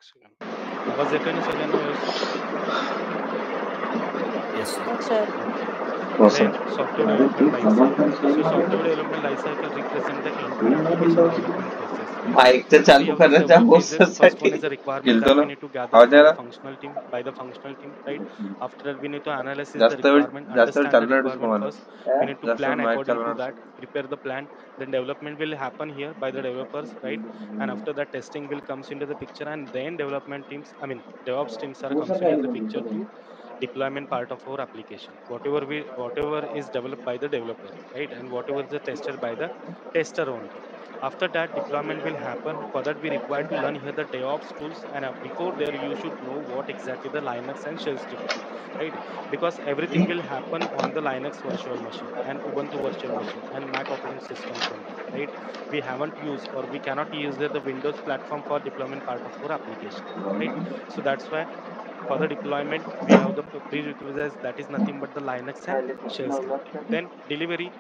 Second. आवाज येतोय ना सगळ्यांना व्यवस्थित? Yes sir. हो सर. ओके. हो Then sir. software development life cycle. So software development life cycle represent the end-to-end application development process, right? माईक तर So we चालू have the करण्याच्या several phases. First one साठी is a requirement गेलतो that ना we need to gather आवाज from यायला the functional team by the functional team, right? After that, we need to analyze the जास्त वेळ requirement, understand the चालणार requirement तुम्हाला first. We need to जास्त वेळ plan माईक according to चालणार that, prepare the plan. Then development will happen here by the developers, right? And after that, testing will comes into the picture, and then development teams, I mean, DevOps teams are comes into the picture to deployment part of our application. Whatever is developed by the developer, right? And whatever is tested by the tester only. After that, deployment will happen. For that, we require to learn here the DevOps tools, and before there, you should know what exactly the Linux and shell scripting, right? Because everything will happen on the Linux virtual machine and Ubuntu virtual machine and Mac operating systems only, right? We haven't used or we cannot use the Windows platform for deployment part of our application, right? So that's why for the deployment we have the prerequisites, that is nothing but the Linux and shell scripting. Then delivery,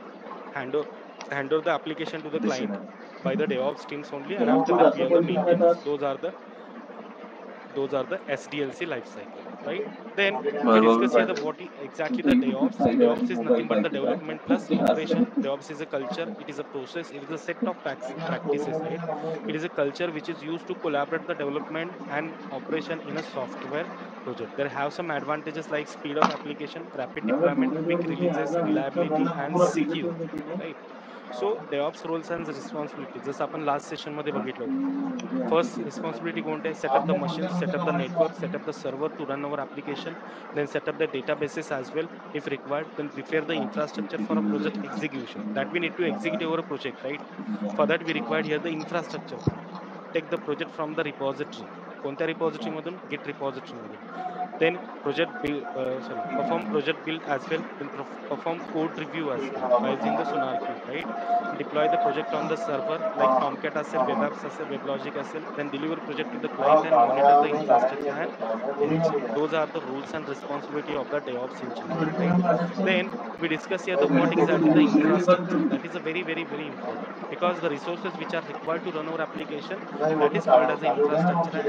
hand o- hand over the application to the client by the DevOps teams only, and after that we have the maintenance. Those are the SDLC life cycle, right? Then we discuss here the exactly the DevOps. DevOps is nothing but the development plus operation. DevOps is a culture, it is a process, it is a set of practices, right? It is a culture which is used to collaborate the development and operation in a software project. There have some advantages like speed of application, rapid deployment, quick releases, reliability, and secure, right? So DevOps roles and responsibilities, जसं आपण last session मध्ये बघितलं होतं. First responsibility कोणते? Set up the machines, set up the network, set up the server to run our application, then set up the databases as well if required, then prepare the infrastructure for a project execution. That we need to execute our project, right? For that we require here the infrastructure part. Take the project from the repository. कोणत्या repository मधून? Git repository मधून. Then perform project build as well, then perform code review as well by using the SonarQube, right? Deploy the project on the server like Tomcat असेल, web apps असेल, WebLogic असेल, then deliver project to the client and monitor the infrastructure and engine. Those are the rules and responsibility of the DevOps engineer, right? Then we discuss here the what exactly the infrastructure. That is a very very very important, because the resources which are required to run our application, that is called as the infrastructure,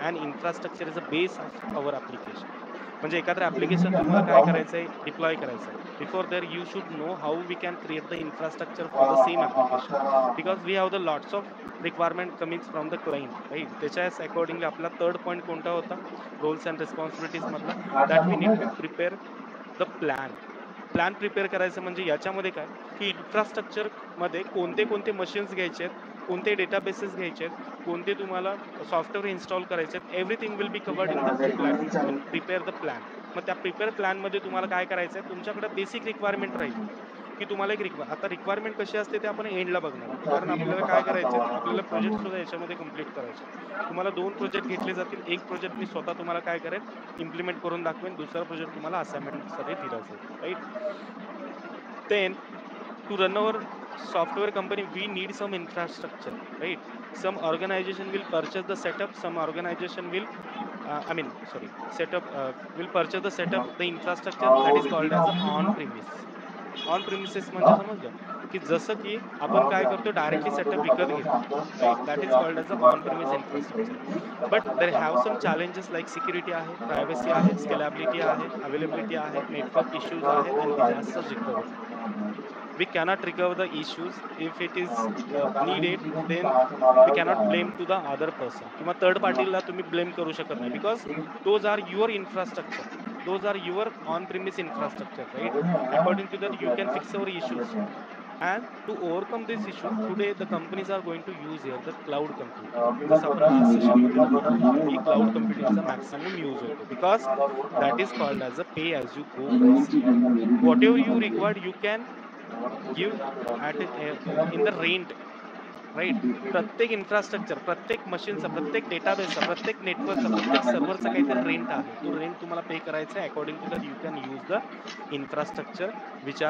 and infrastructure is a base of our application. म्हणजे एखादं application तुम्हाला काय करायचंय, deploy करायचंय, before there you should know how we can create the infrastructure for the same application, because we have the lots of requirement coming from the client, right? त्याच्याच accordingly आपला third point कोणता होता roles and responsibilities मधला, that we need to prepare the plan prepare करायचं. म्हणजे याच्यामध्ये काय की इन्फ्रास्ट्रक्चर मध्ये कोणते कोणते मशीन्स घ्यायचे आहेत, कोणते डेटाबेसेस घ्यायचे आहेत, कोणते तुम्हाला सॉफ्टवेअर इन्स्टॉल करायचे आहेत, everything will be covered in the plan, I mean prepare the plan. मग त्या प्रिपेअर प्लॅन मध्ये तुम्हाला काय करायचं आहे, तुमच्याकडे बेसिक रिक्वायरमेंट राहील की तुम्हाला एक आता रिक्वायरमेंट कशी असते ते आपण एंडला बघणार आहोत, कारण आपल्याला काय करायचं, आपल्याला प्रोजेक्ट सुद्धा याच्यामध्ये कम्प्लीट करायचे. तुम्हाला 2 प्रोजेक्ट घेतले जातील. एक प्रोजेक्ट मी स्वतः तुम्हाला काय करेन, इम्प्लिमेंट करून दाखवेन. दुसरा प्रोजेक्ट तुम्हाला असाइनमेंट साठी दिला जाईल, right? Then to run our software company we need some infrastructure, right? Some organization will purchase the setup, some organization will I mean sorry setup will purchase the setup, the infrastructure, that is called as on premise. On premises म्हणजे समजलं की जसं की आपण काय करतो, directly setup विकत घेतो, right? That is called as a on premise infrastructure. But there have some challenges like security आहे, प्रायव्हसी आहे, स्केलेबिलिटी आहे, अवेलेबिलिटी आहे, नेटवर्क इश्यूज आहेत, and disaster recovery. We cannot recover the issues if it is needed, then we cannot blame to the other person किंवा third party ला तुम्ही blame करू शकत नाही, because those are your infrastructure, those are your on premise infrastructure, right? According to that you can fix our issues. And to overcome this issue, today the companies are going to use here the cloud computing. जसं आपण last session मध्ये बघितलं होतं की cloud कम्प्युटिंगचा maximum use होतो, because that is called as a pay as you go pricing. Whatever you required you can give at in the rent, right? प्रत्येक infrastructure, प्रत्येक मशीनचा, प्रत्येक डेटाबेसचा, प्रत्येक नेटवर्कचा, प्रत्येक सर्व्हरचा काहीतरी रेंट आहे. तो रेंट तुम्हाला पे करायचा आहे. According to that you can use the infrastructure which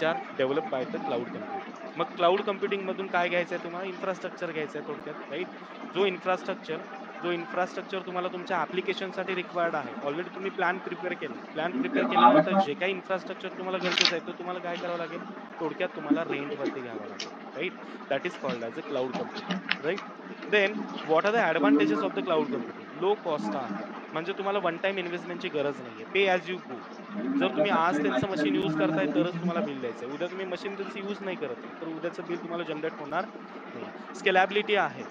are develop by the cloud computing. मग क्लाउड कम्प्युटिंग मधून काय घ्यायचं आहे तुम्हाला, इन्फ्रास्ट्रक्चर घ्यायचं आहे थोडक्यात, राईट? जो इन्फ्रास्ट्रक्चर जो इन्फ्रास्ट्रक्चर तुम्हाला तुमच्या ऍप्लिकेशनसाठी रिक्वायर्ड आहे, ऑलरेडी तुम्ही प्लॅन प्रिपेअर केलाय. प्लॅन प्रिपेअर केल्यानंतर जे काही इन्फ्रास्ट्रक्चर तुम्हाला गरजेचं आहे, तो तुम्हाला काय करावं लागेल? थोडक्यात तुम्हाला रेंटवरती घ्यावं लागेल, right? That is called as a cloud computing, right? Then what are the advantages of the cloud computing? Low cost आहे. म्हणजे तुम्हाला वन टाईम इन्व्हेस्टमेंटची गरज नाहीये. Pay as you go. जर तुम्ही आज त्यांचं मशीन यूज करताय तरच तुम्हाला बिल द्यायचं आहे. उद्या तुम्ही मशीन त्यांचं यूज नाही करत आहे, तर उद्याचं बिल तुम्हाला जनरेट होणार नाही. स्केलॅबिलिटी आहे.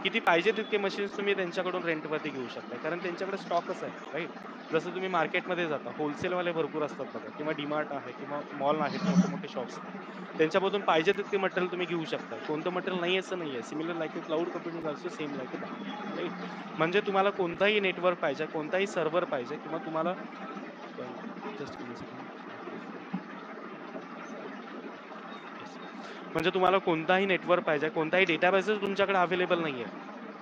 किती पाहिजे तितके मशीन्स तुम्ही त्यांच्याकडून रेंटवरती घेऊ शकता. कारण त्यांच्याकडे स्टॉकच आहे, राइट? जसं तुम्ही मार्केटमध्ये जाता, होलसेलवाले भरपूर असतात बघा, किंवा डीमार्ट आहे किंवा मॉल आहेत, मोठे-मोठे शॉप्स आहेत. त्यांच्यामधून पाहिजे तितके मटेरियल तुम्ही घेऊ शकता. कोणतं मटेरियल नाही असं नाहीये. Similar like a cloud computing also same like a that, right? म्हणजे तुम्हाला कोणताही नेटवर्क पाहिजे, कोणताही सर्व्हर पाहिजे किंवा तुम्हाला just give me a second. Yes. म्हणजे तुम्हाला कोणताही नेटवर्क पाहिजे, कोणताही डेटाबेसेस तुमच्याकडे अवेलेबल नाहीये.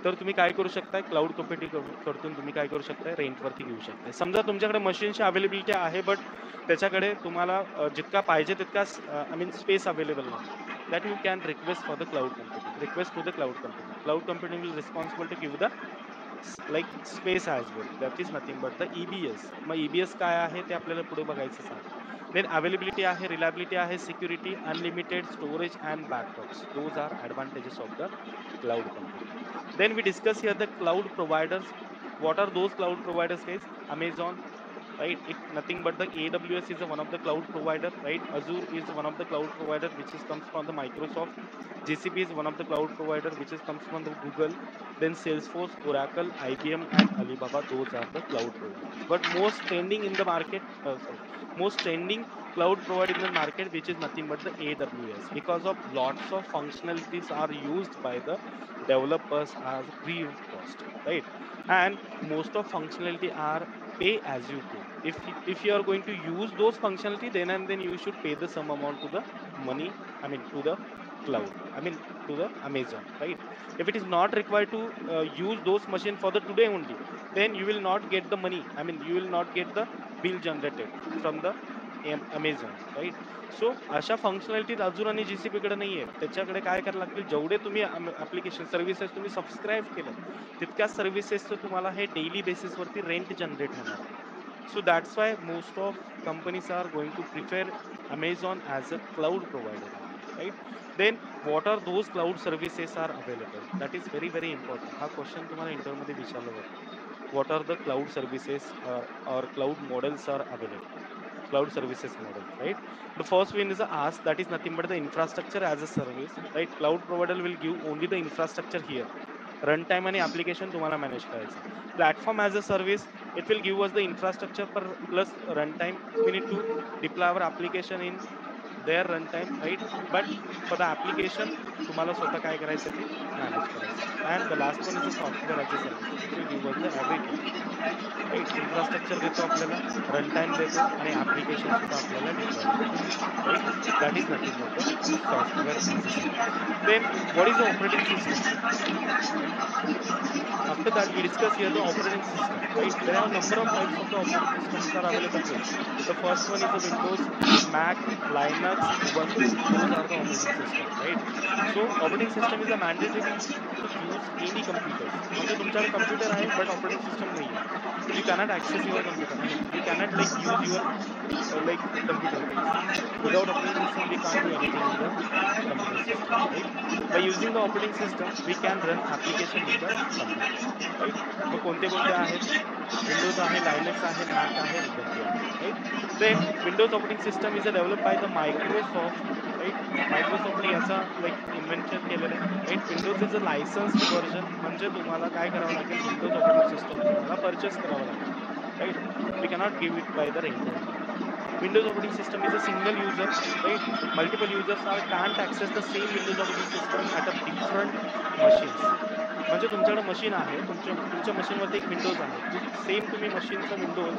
तर तुम्ही काय करू शकताय? क्लाउड कम्प्युटिंग कडून तुम्ही काय करू शकताय? रेंटवरती घेऊ शकताय. समजा तुमच्याकडे मशीनची अवेलेबिलिटी आहे, बट त्याच्याकडे तुम्हाला जितका पाहिजे तितका आय मीन स्पेस अवेलेबल नाही. That you can request for the cloud computing. Request to the cloud computing. Cloud computing will responsible to give the like space as well. That is nothing but the EBS. मग EBS काय आहे ते आपल्याला पुढे बघायचंच आहे. Then availability आहे, reliability आहे, security, unlimited storage and backups. Those are advantages of the cloud computing. Then we discuss here the cloud providers. What are those cloud providers, guys? Amazon, right? It nothing but the AWS is one of the cloud provider, right? Azure is one of the cloud provider which is comes from the Microsoft. GCP is one of the cloud provider which is comes from the Google. Then Salesforce, Oracle, IBM, and Alibaba. Those are the cloud providers. But most trending in the market, most trending cloud provider in the market, which is nothing but the AWS, because of lots of functionalities are used by the developers as free of cost, right? And most of functionality are pay as you go. If you are going to use those functionality, then and then you should pay the some amount to the money, I mean to the cloud, I mean to the Amazon, right? If it is not required to use those machine for the today only, then you will not get the money, I mean you will not get the bill generated from the Amazon, right? So अशा functionalities अजून आणि GCP कडे नाहीये. त्याच्याकडे काय करायला लागतील? जेवढे तुम्ही ऍप्लिकेशन सर्व्हिसेस तुम्ही सबस्क्राईब केलं, तितक्याच सर्व्हिसेसचं तुम्हाला हे डेली बेसिसवरती रेंट जनरेट होणार आहे. So that's why most of companies are going to prefer Amazon as a cloud provider only, right? Then what are those cloud services are available? That is very very important. हा question तुम्हाला interview मध्ये विचारला जातो. What are the cloud services or cloud models are available? Cloud services models, right? The first one is a ask, that is nothing but the infrastructure as a service, right? Cloud provider will give only the infrastructure here. Runtime आणि application तुम्हाला manage करायचं. Platform as a service, it will give us the infrastructure plus runtime. We need to deploy our application in their runtime, right? But for the application, तुम्हाला स्वतः काय करायचं ते manage करायचं. And the last one is a software as a service. It will give us the everything. Right? Infrastructure देतो आपल्याला, run time देतो आणि ॲप्लिकेशन सुद्धा आपल्याला डिप्लॉयमेंट करून देतो, right? That is nothing but the software as a service. Then what is the operating system? After that, we discuss here the operating system, right? There are a number of types of the operating systems are available, guys. The first one is the Windows, Mac, Linux, Ubuntu. Those are the operating system, right? So operating system is a mandatory to use any computers. म्हणजे तुमच्याकडे computer आहे but operating system नाही आहे. You cannot access your computer. I mean, you cannot like use your like computer, guys. Without operating system, we can't do anything in the computer system, right? By using the operating system, we can run application in the computer, right? मग कोणते कोणते आहेत? Windows आहे, लायनक्स आहे, Mac आहे, Ubuntu आहे, right? Then Windows operating system is develop by the Microsoft, right? मायक्रोसॉफ्टने याचा लाईक इन्व्हेंशन केलेलं आहे, right? Windows is a licensed version. म्हणजे तुम्हाला काय करावं लागेल? विंडोज ऑपरेटिंग सिस्टम तुम्हाला परचेस करावं लागेल, right? We cannot give it by the rent only. Windows operating system is a single user, right? Multiple users are can't access the same Windows operating system at a different machines. म्हणजे तुमच्याकडे machine आहे, तुमच्या मशीनवरती एक Windows आहे. Same तुम्ही मशीनचा Windows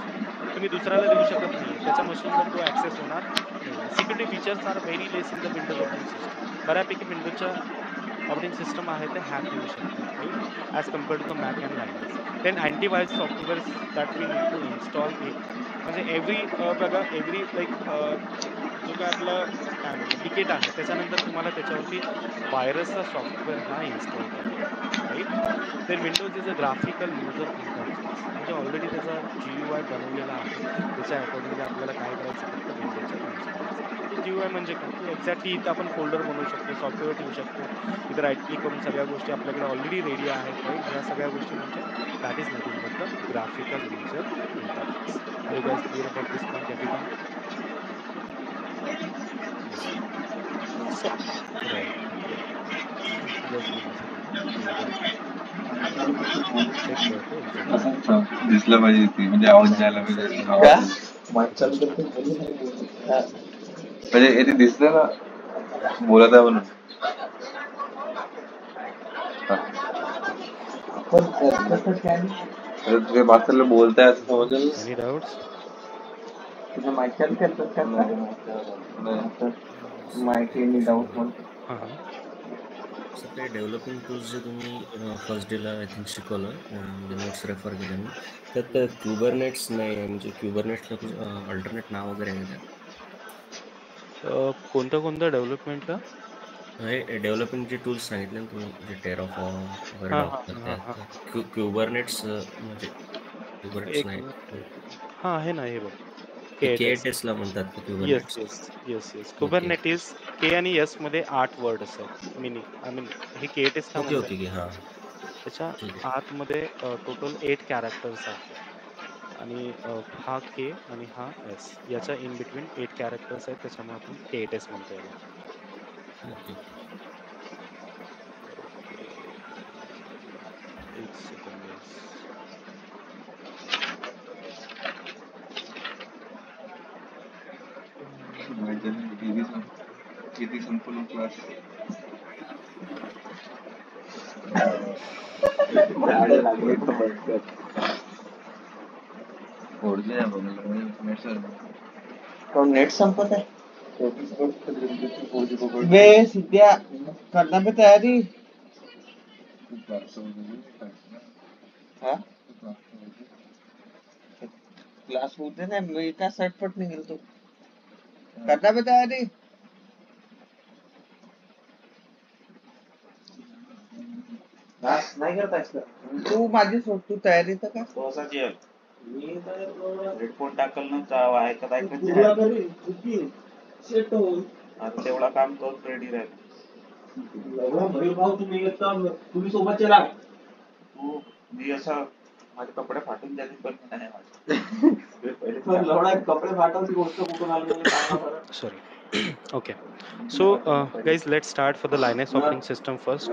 तुम्ही दुसऱ्याला देऊ शकत नाहीये. त्याच्या मशीनवर तो ऍक्सेस होणार नाहीये. Security features are very less in the Windows operating system. बऱ्यापैकी विंडोजच्या ऑपरेटिंग सिस्टम आहे ते हॅक होऊ शकतात, right? right, as compared to the Mac and Linux. Then antivirus softwares that we need to install it, म्हणजे every बघा every like जो काय आपला काय म्हणतात डिकेट आहे त्याच्यानंतर तुम्हाला त्याच्यावरती व्हायरसचा सॉफ्टवेअर हा इन्स्टॉल करावा लागतो, right. Then Windows is a graphical user interface, म्हणजे ऑलरेडी त्याचा GUI बनवलेला आहे, त्याच्या अकॉर्डिंगली आपल्याला काय करायचं फक्त विंडोजचा यूज करायचा आहे. म्हणजे GUI म्हणजे काय की एक्झॅक्टली इथं आपण फोल्डर बनवू शकतो, सॉफ्टवेअर ठेवू शकतो, इथं राईट क्लिक करून सगळ्या गोष्टी आपल्याकडे ऑलरेडी रेडी आहेत, राईट. ह्या सगळ्या गोष्टी म्हणजे that is nothing but the graphical user interface. Are you guys clear about this point everyone? Yes. Right right. Just give me a second, मी एकदा चेक करतो एक्झॅक्टली. दिसलं पाहिजे ती, म्हणजे आवाज जायला One पाहिजे second. आवाज. It will start. One second. म्हणजे हे ते दिसलं ना बोलत आहे म्हणून. अरे तुझे मास्तरला बोलताय असं समजलं. Any doubts? Uh-huh. सर काही डेव्हलपिंग टूल्स जे तुम्ही फर्स्ट डेला आय थिंक शिकवलं, म्हणजे नोट्स रेफर केल्या मी, त्यात क्युबरनेट्स नाही आहे, म्हणजे क्युबरनेट्सला अल्टरनेट नाव वगैरे आहे का? कोणतं कोणतं डेव्हलपमेंटला? हे डेव्हलपिंग जे टूल्स सांगितले ना तुम्ही, जे टेराफॉर्म वगैरे हां डॉकर, हां हां हां. त्यात क्युबरनेट्स म्हणजे क्युबरनेट्स एक नाही. मिनिट. हां आहे ना, हे बघ ते KTS. KTSला म्हणतात का yes Kubernetes? Yes yes yes. Okay Kubernetes K आणि S मध्ये 8 वर्ड्स आहेत. आय मीन हे KTS का ओके म्हणताय? ओके ओके हां त्याच्या ठीक आहे. आतमध्ये टोटल 8 कॅरेक्टर्स आहेत आणि हा K आणि हा S याच्या इन बिटवीन 8 कॅरेक्टर्स आहेत, त्याच्यामुळे आपण KTS म्हणतो याला. ओके ओके, एक सेकंड गाईस. किती संपूर्ण क्लास नेट संपत आहे. बे सिद्ध्या करना पे तयारी. क्लास होते ना, मी का सटपट निघेल तो. करना पे तयारी. नाही करता तू माझी सोड, तू तयारी तर का पावसाची हेडफोन टाकल ना ऐकत आता तेवढा काम करून रेडी राहील. तुम्ही सोबत चला. तू मी असं माझे कपडे फाटून जातील पण नाही वाटत. कपडे फाटवची गोष्ट कुठून आली? Sorry. Okay. So, guys, let's start for the Linux operating system first.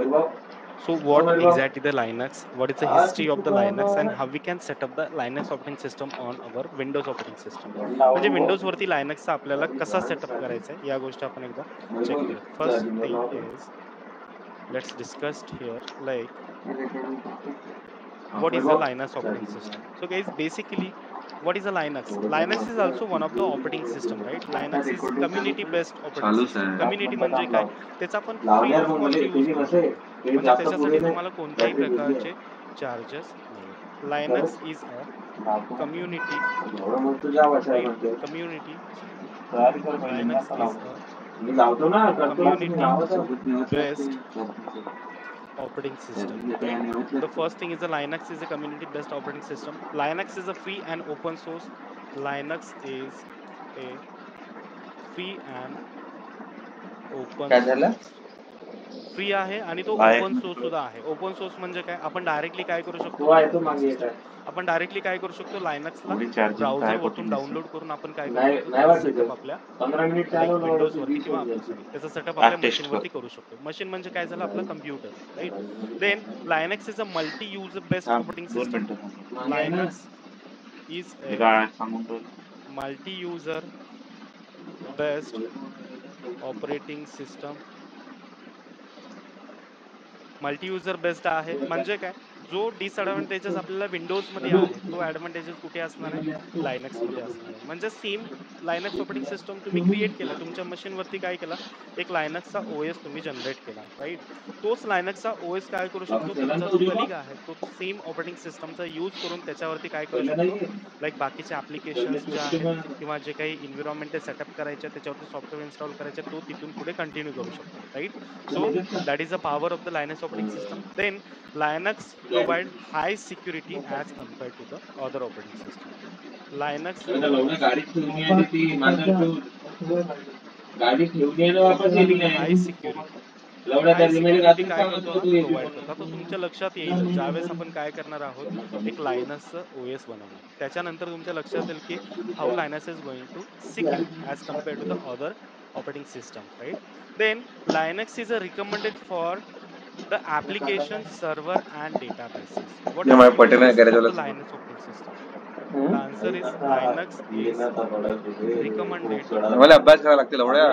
So, what exactly the Linux? What is the history of the Linux, and how we can set up the Linux operating system on our Windows operating system? म्हणजे Windows वरती लायनक्सचा आपल्याला कसा setup करायचा आहे या गोष्टी आपण एकदा चेक करूया. First thing is let's discuss here like what is a Linux operating system. So guys, basically what is a Linux? Linux is also one of the operating system, right? Linux is community based operating चालूच system. आहे. community म्हणजे काय, त्याचा आपण free of cost use करू शकतो, म्हणजे त्याच्यासाठी तुम्हाला कोणत्याही प्रकारचे चार्जेस नाहीत. Linux is a community, right? Community, Linux is a community based operating system, right? The first thing is a Linux is a community based operating system. Linux is a free and open source. Linux is a free and open काय झालं? source. Free आहे आणि तो आहे. Open source सुद्धा आहे. Open source म्हणजे काय, आपण डायरेक्टली काय करू शकतो, तो आहे तो ऑपरेटिंग मागे सिस्टम येत आपण डायरेक्टली काय करू शकतो, लायनक्सला थोडी चार्जिंग ब्राउझर काय वरतून कुठून डाउनलोड करून आपण काय करू नाही शकतो, नाही त्याचा वाटत सेटअप आपल्या 15 मिनिट लाईक चालवलं विंडोज होतं, वरती 20 किंवा होऊन सॉरी जाईल. त्याचा सेटअप आपल्या टेस्ट मशीन कर. वरती करू शकतो. मशीन म्हणजे काय झालं, आपलं computer, right. Then Linux is a multi user based थांब, ऑपरेटिंग 2 सिस्टम. मिनिटं थांब. लायनक्स इज मी ए काय सांगून तो multi user based operating system. Multi user based आहे म्हणजे काय, जो डिसएडव्हान्टेजेस आपल्याला विंडोज मध्ये आहे तो ऍडव्हान्टेजेस कुठे असणार आहे, लायनक्स मध्ये असणार आहे. म्हणजे सेम लायनक्स ऑपरेटिंग सिस्टम तुम्ही क्रिएट केला तुमच्या मशीन वरती, काय केला, एक लायनक्सचा ओएस तुम्ही जनरेट केला, राईट. तोच लायनक्सचा ओएस काय करू शकतो, तुमचा जो कलिग आहे तो सेम ऑपरेटिंग सिस्टमचा यूज करून त्याच्यावरती काय करू शकतो, लाईक बाकीचे ऍप्लिकेशन्स जे आहेत किंवा जे काही एन्व्हायरमेंट सेटअप करायचे त्याच्यावरती सॉफ्टवेअर इन्स्टॉल करायचे तो तिथून पुढे कंटिन्यू करू शकतो, right. So that is the power of the Linux operating system. Then Linux provide high security as compared to the other operating system. Linux provides high security. High security काय करतो हा, provide करतो. आता तुमच्या लक्षात येईल ज्यावेळेस आपण काय करणार आहोत, एक लायनसचं ओएस बनवणार, त्याच्यानंतर तुमच्या लक्षात येईल की how Linus is going to secure as compared to the other operating system, right. Then Linux is a recommended for the application server and databases. What is the माझ्या Patel uses of the गॅरेजवाला Linux operating system? The answer is Linux is recommended मला अभ्यास करावा लागतील एवढ्या.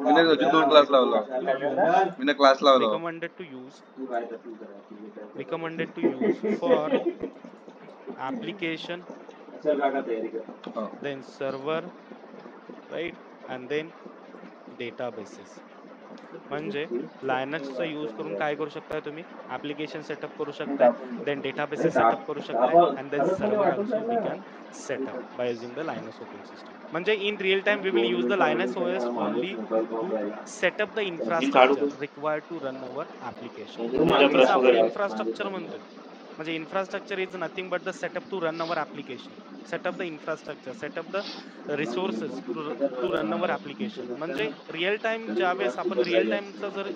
मी अजून 2 class लावला. to use me class लावला. recommended to use for application, then server, right, and then databases. म्हणजे लायनक्सचा यूज करून काय करू शकता तुम्ही, ऍप्लिकेशन सेटअप करू शकता, देन डेटाबेसेस सेटअप करू शकता, and then server also we can setup by using the Linux operating system. म्हणजे in real time we will use the Linux OS only to setup the infrastructure required to run our application. बाकीचं आपण infrastructure म्हणतोय, म्हणजे infrastructure is nothing but the setup to run our application, setup the infrastructure, setup the resources to run our application. म्हणजे real time ज्यावेळेस आपण real टाइमचा जर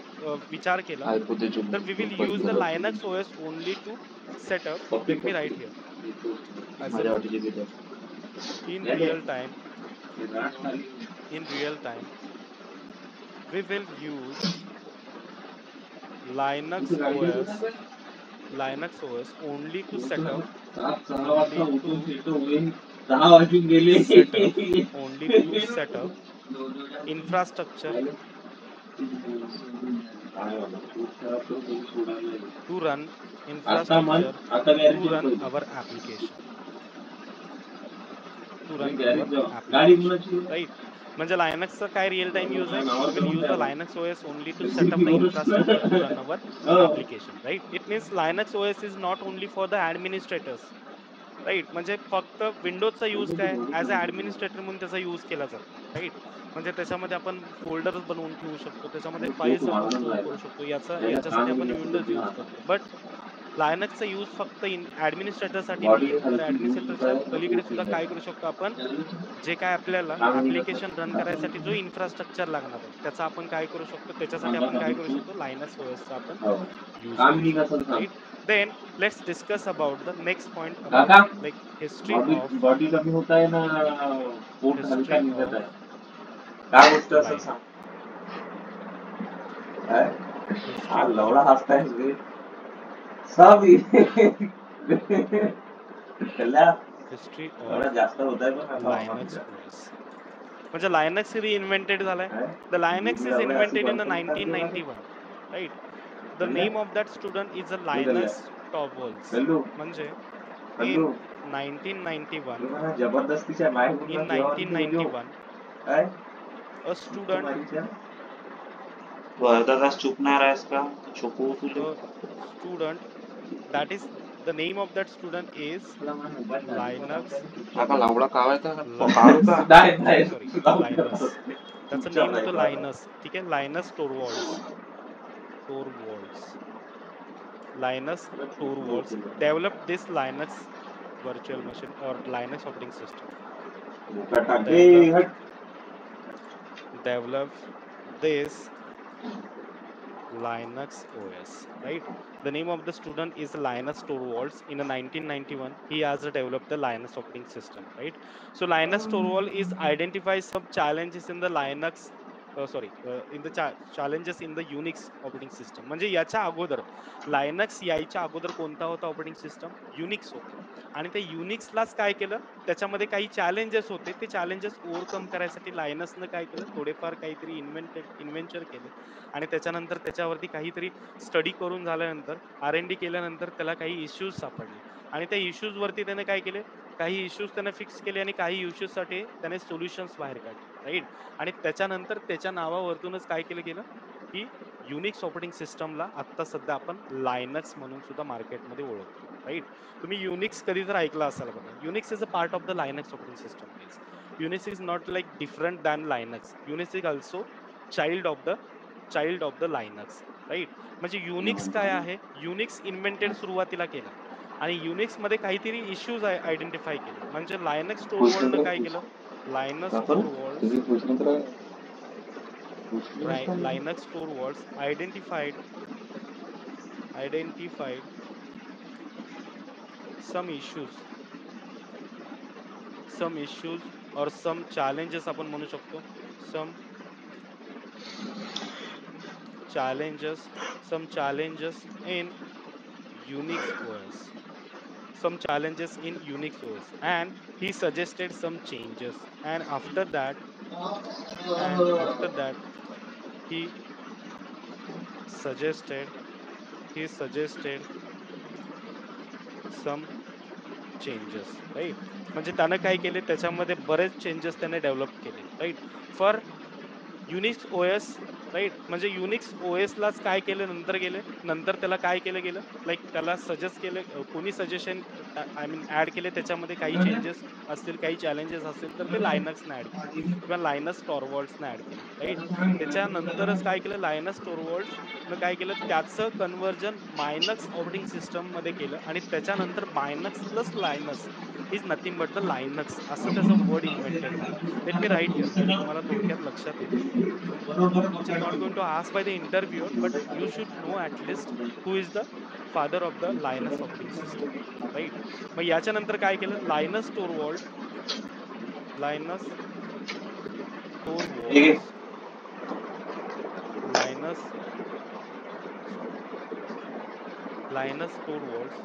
विचार केला तर we will use the Linux OS only to setup. Let me write here as a note. in real time we will use linux os only to set up infrastructure to run our application, right. म्हणजे लायनक्सचा काय real time use आहे, we will use the Linux OS only to setup the infrastructure to run our application, right. It means Linux OS is not only for the administrators, right. म्हणजे फक्त विंडोजचा use काय, as a administrator म्हणून त्याचा use केला जातो, right. म्हणजे त्याच्यामध्ये आपण फोल्डर्स बनवून ठेवू शकतो, त्याच्यामध्ये फाईल्स आपण स्टोअर करू शकतो, याच्यासाठी आपण विंडोज यूज करतो. बट लायनक्सचा यूज फक्त ऍडमिनिस्ट्रेटर साठी नाहीये, तर ऍडमिनिस्ट्रेटरच्या पलीकडे सुद्धा काय करू शकतो आपण, जे काय आपल्याला ऍप्लिकेशन रन करायसाठी जो इन्फ्रास्ट्रक्चर लागणार आहे त्याचा आपण काय करू शकतो, त्याच्यासाठी आपण काय करू शकतो, लायनक्स ओएसचा आपण यूज करू शकतो, right. Then let's discuss about the next point about like history of history of Linux OS. म्हणजे लायनक्स रिइन्व्हेंटेड झालाय. The Linux is invented in the 1991, right. The name of that student is a Linus Torvalds. म्हणजे in 1991 a student तू अर्धा तास चुप नाही राहायस का, चुपू तुझे. student that is the name of that student is Linus. काका लावडा कावायचा का sorry Linus. त्याचं नेम होतं लायनस, ठीक आहे. Linus Torvalds Linus Torvalds developed this Linux virtual machine or Linux operating system. Developed this Linux OS, right? The name of the student is Linus Torvalds. In 1991, he has developed the Linux operating system, right? So Linus Torvalds is identifies some challenges in the Linux sorry in the challenges in the Unix operating system. म्हणजे याच्या अगोदर लायनक्स यायच्या अगोदर कोणता होता operating system? Unix होता. आणि त्या युनिक्सलाच काय केलं, त्याच्यामध्ये काही चॅलेंजेस होते, ते चॅलेंजेस ओव्हरकम करायसाठी लायनसनं काय केलं, थोडेफार काहीतरी इन्व्हेंचर केले. आणि त्याच्यानंतर त्याच्यावरती काहीतरी स्टडी करून झाल्यानंतर R&D केल्यानंतर त्याला काही इश्यूज सापडले. आणि त्या इश्यूज वरती त्याने काय केले, काही इश्यूज त्याने फिक्स केले आणि काही इश्यूज साठी त्याने सोल्युशन्स बाहेर काढले, राईट. आणि त्याच्यानंतर त्याच्या नावावरतूनच काय केलं गेलं, की युनिक्स ऑपरेटिंग सिस्टमला आता सध्या आपण लायनक्स म्हणून सुद्धा मार्केटमध्ये ओळखतो, राईट. तुम्ही युनिक्स कधी तर ऐकला असाल बघा. Unix is a part of the Linux operating system guys. Unix is not like different than Linux. Unix is also child of the Linux, right. म्हणजे युनिक्स काय आहे, युनिक्स इन्व्हेंटेड सुरुवातीला केलं आणि युनिक्स मध्ये काहीतरी इश्यूज आयडेंटिफाय केले. म्हणजे लायनक्स स्टोर पूछ वर्ल्डनं नहीं काय पूछ केलं, लायनक्स क्या स्टोर करूं वर्ल्ड्स तुझे पूछने तरह पूछ नहीं उसका नहीं Linux Store Vaults identified some issues or some challenges आपण म्हणू शकतो. some challenges in Unix OS. Some challenges in Unix OS, and he suggested some changes. And after that, he suggested some changes, right. म्हणजे त्यानं काय केले, त्याच्यामध्ये बरेच changes त्याने डेव्हलप केले, right. For Unix OS, right. म्हणजे युनिक्स ओएस लाच काय केलं, नंतर त्याला काय केलं गेलं, लाईक त्याला सजेस्ट केले, कोणी सजेशन आय मीन ऍड केले, त्याच्यामध्ये काही चेंजेस असतील, काही चॅलेंजेस असतील, तर ते लायनक्सने ऍड केले किंवा लायनस टॉरवॉल्ड्सने ऍड केले, राईट. त्याच्यानंतरच काय केलं, लायनस टॉरवॉल्ड्स न काय केलं, त्याचं कन्व्हर्जन मायनक्स ऑपरेटिंग सिस्टम मध्ये केलं आणि त्याच्यानंतर Minix plus Linus is nothing but the Linux असं त्याचं वर्ड इन्व्हेंटेड झालं. लेट मी राईट हिअर म्हणजे तुम्हाला थोडक्यात लक्षात येईल, which is not going to ask by the interviewer, but you should know at least who is the father of the Linus operating system, right. मग याच्यानंतर काय केलं, लायनस स्टोर ठीक है वॉल्ड्स lioness Linus store vaults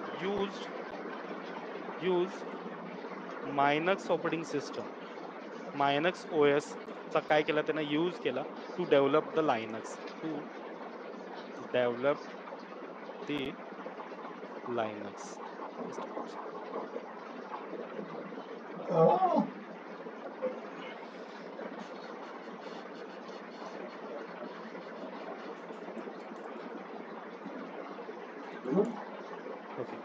use Minux operating system, Minux OS चा काय केला त्याने, यूज केला to develop the Linux, to develop the Linux. Just one second. Okay.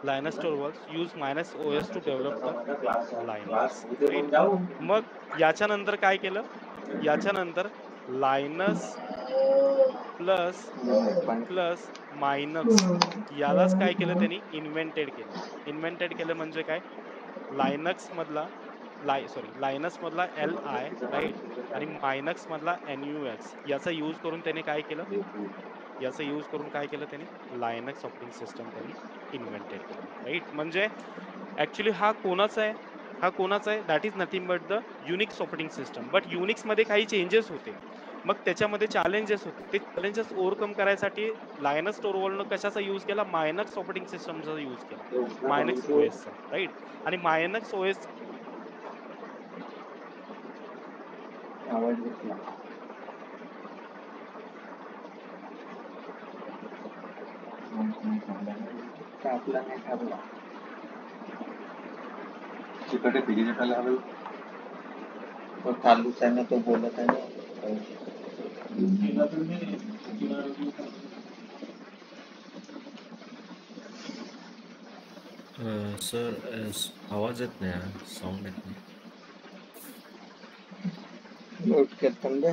Linus Torvalds use Minus OS to develop the Linux, right. मग याच्यानंतर काय केलं, याच्यानंतर लायनस प्लस मायनक्स यालाच काय केलं त्यांनी, इन्व्हेंटेड केलं म्हणजे काय, लायनक्स मधला लायनस मधला LI, राईट, आणि मायनक्स मधला NUX याचा यूज करून त्याने काय केलं, त्यांनी लायनक्स ऑपरेटिंग सिस्टम त्यांनी इन्व्हेंटेड केलं, राईट. म्हणजे ऍक्च्युली हा कोणाचा आहे, that is nothing but the Unix operating system. But Unix मध्ये काही चेंजेस होते, मग त्याच्यामध्ये चॅलेंजेस होते, ते चॅलेंजेस ओव्हरकम करायसाठी लायनस टोरवॉल्डनं कशाचा यूज केला, मायनक्स ऑपरेटिंग सिस्टमचा यूज केला, मायनक्स ओएसचा, राईट. आणि मायनक्स ओएस आवाज घेतला आपला नाही ठरला चिकटे तिघी जटाला हवे तो चालूच आहे ना, तो बोलत आहे ना. सर आवाज येत नाही, साऊंड येत नाही. म्यूट करताना दे.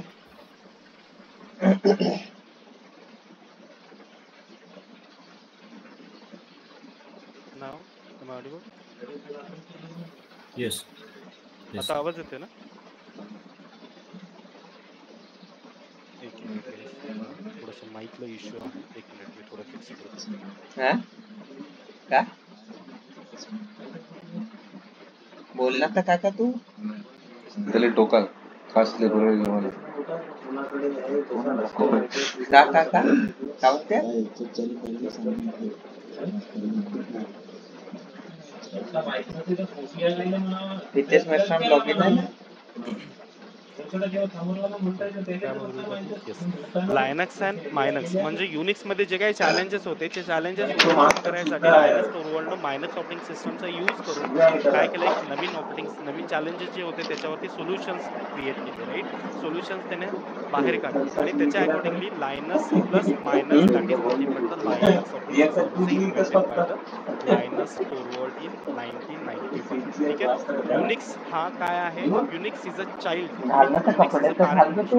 नाव am I audible? येस आता आवाज येते ना? एक मिनिट गाईस, थोडस माईकला इश्यू आहे, एक मिनिट मी थोडं फिक्स करतो. हा का बोलला तर काका तू त्याला टोका खास लेबर मला का म्हणते तिथेच मेस्ट्रॉन लॉगिन आहे ना लायनक्स अँड मायनक्स म्हणजे युनिक्स मध्ये जे काही चॅलेंजेस होते ते चॅलेंजेस ओव्हरकम करायसाठी लायनक्स टोरवर्ल्डनं मायनक्स ऑपरेटिंग सिस्टमचा यूज करून काय केलं एक नवीन चॅलेंजेस जे होते त्याच्यावरती सोल्युशन्स क्रिएट केले राईट सोल्युशन्स त्याने बाहेर काढले आणि त्याच्या accordingly Linus plus minus that is nothing but the Linux operating system is invented by the Linus Torvalds in 1991 ठीक आहे युनिक्स हा काय आहे Unix is a child Unix is a parent Unix is a parent but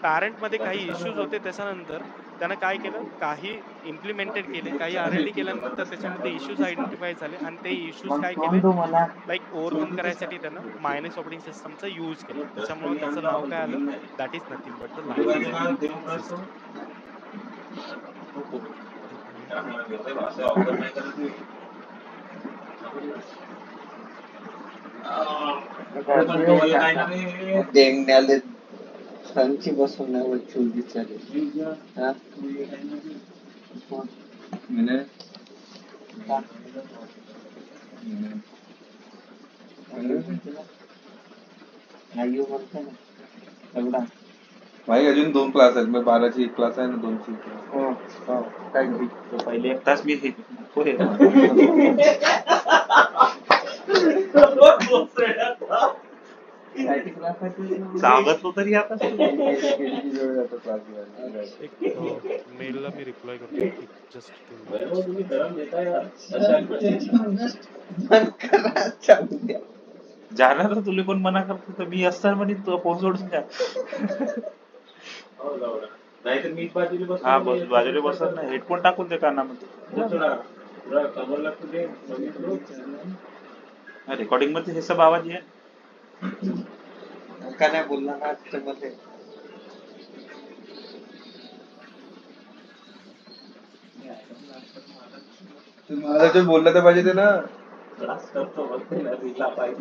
parent मध्ये काही issues होते त्याच्यानंतर त्यानं काय केलं काही इम्प्लिमेंटेड केले काही R&D केल्यानंतर त्याच्यामध्ये इश्यूज आयडेंटिफाय झाले आणि ते इश्यूज काय केले लाईक ओव्हरकम करायसाठी त्यानं मायनस ऑपरेटिंग सिस्टमचा यूज केला त्याच्यामुळे त्याचं नाव काय आलं that is nothing but the Linux operating system देंगण्याले संची बसून नाही चूल बिचारे आयु म्हणते ना एवढा भाई अजून 2 क्लास आहेत मग 12ची एक क्लास आहे ना 2ची काय पहिले एक तास मी सांगत तो तरी आता मेलला मी रिप्लाय करतो जस्ट जाणार तुला कोण मना करतो तर मी असताना म्हणे तो फोन सोडून द्या हा बस बाजूला बसत ना हेडफोन टाकून दे कानामध्ये रेकॉर्डिंग मध्ये हे सब आवाज आहे का नाही बोलला ना त्याच्यामध्ये मला बोललं तर पाहिजे ते ना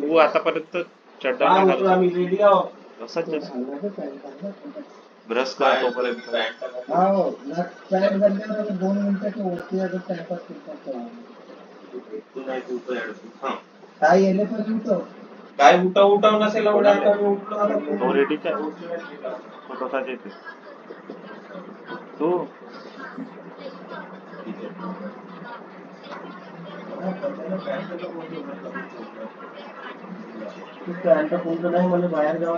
तू आतापर्यंत चड्डा ब्रश कर तोपर्यंत काय उठाव नसेल तो रेडीच आहे छोटासाच येते तू नाही मला बाहेर जावं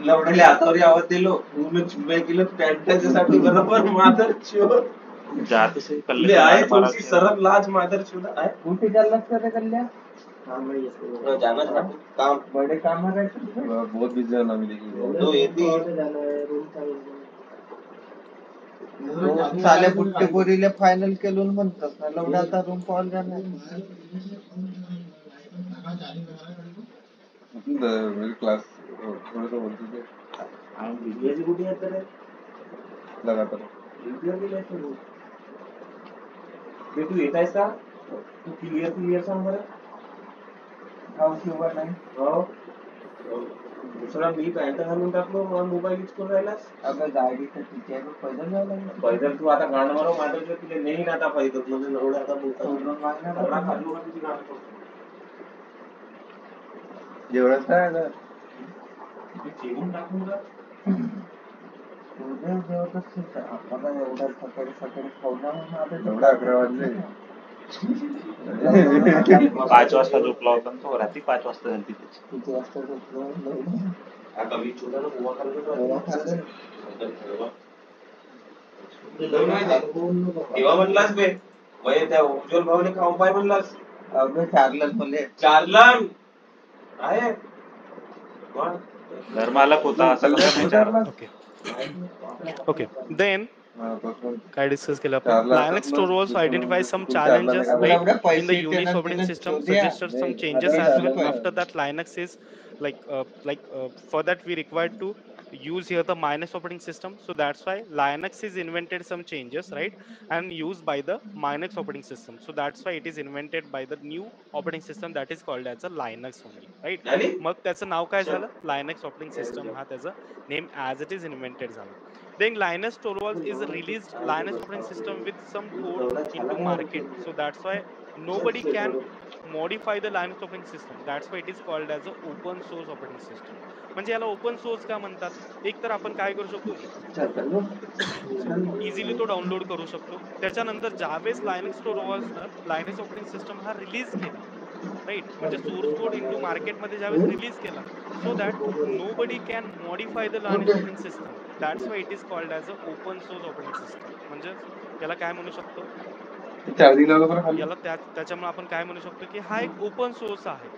लवडले हातावर आवाज दिलो केलं त्याच्यासाठी बरोबर मादर जाते से कल्ले आहे तुझी सरळ लाज मादर आहे कुठे चाललास का रे कल्ल्या जाना था काम बड़े काम है बहुत बिजी है ना मिलेगी तो येती साले बुट्टे पोरीले फायनल केलून म्हणतात ना लवडा आता रूम कॉल जाणार मेरी क्लास थोड़ा सा बोलती थी हम बीबीएस कुठे येत रे लगातार ते तू येत आहेस का तू क्लिअर सांग बरं हो किंवा नाही हो दुसरा मी पॅन्ट घालून टाकलो मला मोबाईल यूज करून राहिलास अगं गाडी तर तिथे आहे पैदल जावं लागेल पैदल तू आता गाणं मारो माझं तुला नाही आता पैदल म्हणजे एवढं आता खाल्लो का तुझी गाणं जेवढंच काय आता जेवून टाकून का जेवतच आता एवढ्या सकाळी खाऊ ना आता 11 वाजले 5 वाजता झोपला होता तो रात्री 5 वाजता झाली किती वाजता झोपलो आता मी छोटा गोवा खाल्लं तेव्हा म्हणलास बे वय त्या उज्ज्वल भाऊने खाऊ पाय म्हणलास अगं चारलन बोलले चारलन आहे घरमालक होता असं कसं okay then काय डिस्कस केलं आपण Linux Torvalds identify some challenges in the Unix operating system suggested some changes as well after that Linux is for that we required to use here the minus operating system, so that's why Linux is invented some changes, right, and used by the minus operating system, so that's why it is invented by the new operating system that is called as a Linux only, right. झाली मग त्याचं नाव काय झालं, Linux operating system हा त्याचा name as it is invented झाला. Then Linus Torvalds is released Linux operating system with some code into market, so that's why nobody can modify the Linux operating system, that's why it is called as a open source operating system. म्हणजे याला open source का म्हणतात, एक तर आपण काय करू शकतो, इझिली तो डाउनलोड करू शकतो. त्याच्यानंतर ज्यावेळेस लायनक्स टोरवॉल्सनं लायनक्स ऑपरेटिंग सिस्टम हा रिलीज केला, राईट, म्हणजे सोर्स कोड इंटू मार्केटमध्ये ज्यावेळेस रिलीज केला, so that nobody can modify the Linux operating system, that's why it is called as a open source operating system. म्हणजे याला काय म्हणू शकतो, चार्जिंग लावलं बरं खाली. याला त्याच्यामुळे आपण काय म्हणू शकतो की हा एक ओपन सोर्स आहे.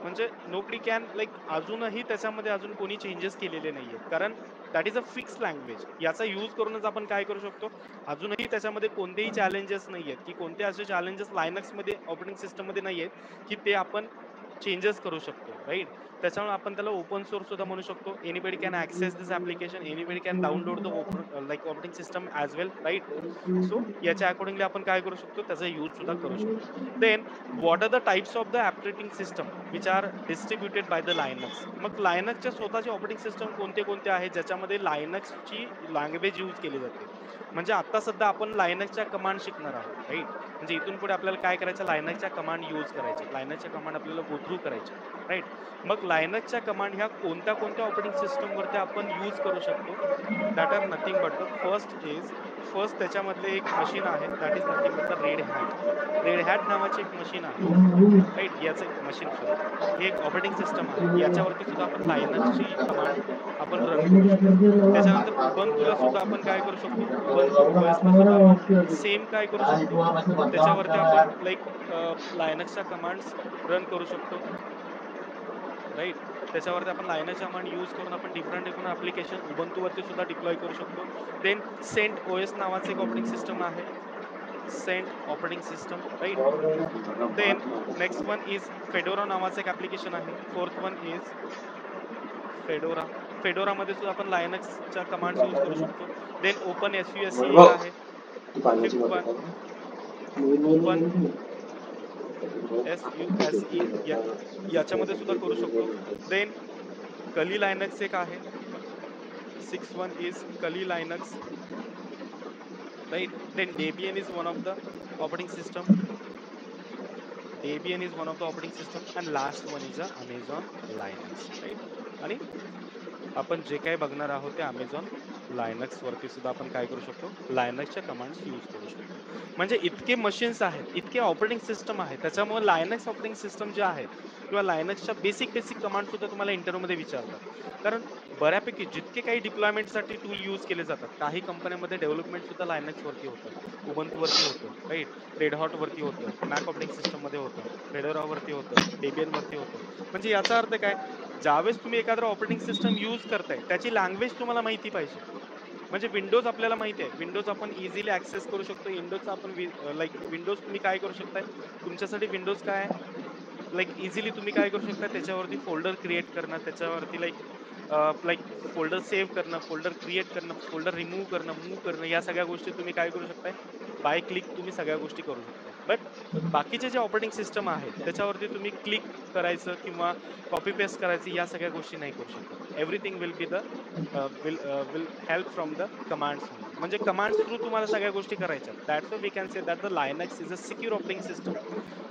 म्हणजे नोबडी कॅन लाईक अजूनही त्याच्यामध्ये अजून कोणी चेंजेस केलेले नाहीयेत, कारण that is a fix language. याचा यूज करूनच आपण काय करू शकतो, अजूनही त्याच्यामध्ये कोणतेही चॅलेंजेस नाहीयेत, की कोणते असे चॅलेंजेस लायनक्स मध्ये ऑपरेटिंग सिस्टम मध्ये नाहीयेत की ते आपण चेंजेस करू शकतो, राईट. त्याच्यामुळे आपण त्याला ओपन सोर्स सुद्धा म्हणू शकतो. Anybody can access this application, anybody can download the like operating system as well, right. So याच्या अकॉर्डिंगली आपण काय करू शकतो, त्याचा यूज सुद्धा करू शकतो. Then what are the types of the operating system which are distributed by the Linux. मग लायनक्सच्या स्वतःचे ऑपरेटिंग सिस्टम कोणते कोणते आहेत ज्याच्यामध्ये लायनक्सची लँग्वेज यूज केली जाते. म्हणजे आता सध्या आपण लायनक्सच्या कमांड शिकणार आहोत, राईट. म्हणजे इथून पुढे आपल्याला काय करायचं, लायनक्सच्या कमांड यूज करायच्या, लायनक्सच्या कमांड आपल्याला गो थ्रू करायच्या, राईट. मग लायनक्सच्या कमांड ह्या कोणत्या कोणत्या ऑपरेटिंग सिस्टम वरती आपण यूज करू शकतो, that are nothing but the first त्याच्यामधले एक मशीन आहे, that is nothing but the Red Hat. Red Hat नावाची एक मशीन आहे, राईट. याचं मशीन, सॉरी, हे एक ऑपरेटिंग सिस्टम आहे, याच्यावरती सुद्धा आपण लायनक्सची कमांड आपण रन करू शकतो. त्याच्यानंतर उबंतूला सुद्धा आपण काय करू शकतो, उबंतू ओएसला सुद्धा आपण सेम काय करू शकतो, त्याच्यावरती आपण लाईक लायनक्सच्या कमांड्स रन करू शकतो, राईट. त्याच्यावरती आपण लायनक्स कमांड यूज करून आपण डिफरंट ऍप्लिकेशन उबंतू वरती सुद्धा डिप्लॉय करू शकतो. देन सेंट ओएस नावाचं एक ऑपरेटिंग सिस्टम आहे, Cent operating system, right. Then next one is Fedora नावाचं एक ऍप्लिकेशन आहे. Fourth one is Fedora. Fedora मध्ये सुद्धा आपण लायनक्सच्या कमांड्स यूज करू शकतो. देन ओपन एसयूएससी एक आहे. फिफ्थ वन ओपन एसयूएसई, याच्यामध्ये सुद्धा करू शकतो. देन कली लायनक्स एक आहे. Six one is Kali Linux, right. Then Debian is one of the operating system, Debian is one of the operating system, and last one is a Amazon Linux, right. आणि आपण जे काही बघणार आहोत ते Amazon Linux वरती सुद्धा आपण काय करू शकतो, लायनक्सच्या कमांड्स यूज करू शकतो. म्हणजे इतके मशीन्स आहेत, इतके ऑपरेटिंग सिस्टम आहेत, त्याच्यामुळे लायनक्स ऑपरेटिंग सिस्टम जे आहेत किंवा लायनक्सच्या बेसिक कमांड सुद्धा तुम्हाला इंटरव्ह्यू मध्ये विचारतात. कारण बऱ्यापैकी जितके काही डिप्लॉयमेंटसाठी टूल यूज केले जातात, काही कंपन्यांमध्ये डेव्हलपमेंट सुद्धा लायनक्स वरती होतं, उबंतू वरती होतं, राईट. रेड हॉट वरती होतं, मॅक ऑपरेटिंग सिस्टम मध्ये होतं, फेडोरा वरती होतं, डेबियन वरती होतं. म्हणजे याचा अर्थ काय, ज्यावेळेस तुम्ही एखादं ऑपरेटिंग सिस्टम यूज करताय त्याची लँग्वेज तुम्हाला माहिती पाहिजे. म्हणजे विंडोज आपल्याला माहिती आहे, विंडोज आपण इझिली ऍक्सेस करू शकतो. विंडोजचा आपण लाईक विंडोज तुम्ही काय करू शकताय, तुमच्यासाठी विंडोज काय आहे, लाईक इझिली तुम्ही काय करू शकता, त्याच्यावरती फोल्डर क्रिएट करणं, त्याच्यावरती लाईक फोल्डर सेव्ह करणं, फोल्डर क्रिएट करणं, फोल्डर रिमूव्ह करणं, मूव्ह करणं, या सगळ्या गोष्टी तुम्ही काय करू शकताय, बाय क्लिक तुम्ही सगळ्या गोष्टी करू शकताय. बट बाकीचे जे ऑपरेटिंग सिस्टम आहेत त्याच्यावरती तुम्ही क्लिक करायचं किंवा कॉपी पेस्ट करायचं या सगळ्या गोष्टी नाही करू शकत. Everything will be the will help from the commands only. म्हणजे कमांड्स थ्रू तुम्हाला सगळ्या गोष्टी करायच्या. That's why we can say that the Linux is a secure operating system.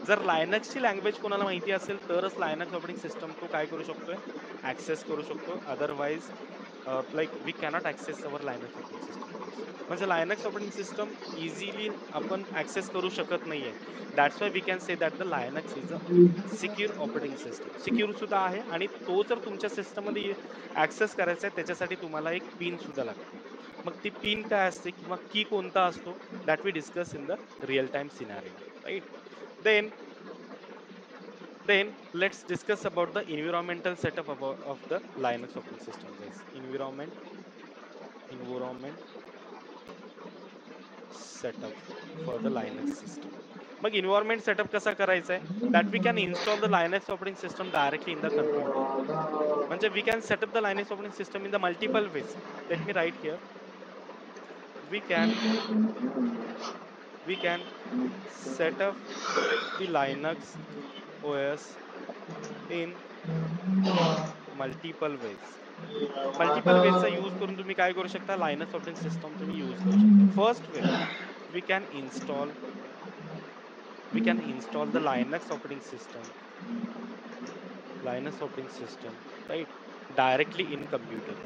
जर लायनक्सची लँग्वेज कोणाला माहिती असेल तरच लायनक्स ऑपरेटिंग सिस्टम तो काय करू शकतोय, ऍक्सेस करू शकतो. Otherwise like we cannot access our Linux operating system. म्हणजे लायनक्स ऑपरेटिंग सिस्टम इझिली आपण ऍक्सेस करू शकत नाहीये. That's why we can say that the Linux is a secure operating system. Secure सुद्धा आहे आणि तो जर तुमच्या सिस्टम मध्ये ऍक्सेस करायचा आहे त्याच्यासाठी तुम्हाला एक पिन सुद्धा लागते. मग ती पिन काय असते किंवा की कोणता असतो, that we discuss in the real time scenario, right. Then let's discuss about the environmental setup of the Linux operating system, guys. Environment setup for the Linux system. मग इन्व्हायरमेंट सेटअप कसा करायचा आहे, that we can install the Linux operating system directly in the computer. म्हणजे we can setup the Linux operating system in the multiple ways. Let me write here. we can set up the Linux OS in multiple ways. Multiple वेजचा use करून तुम्ही काय करू शकता, Linux operating system तुम्ही use करू शकता. First way, we can install the Linux operating system right directly in computer.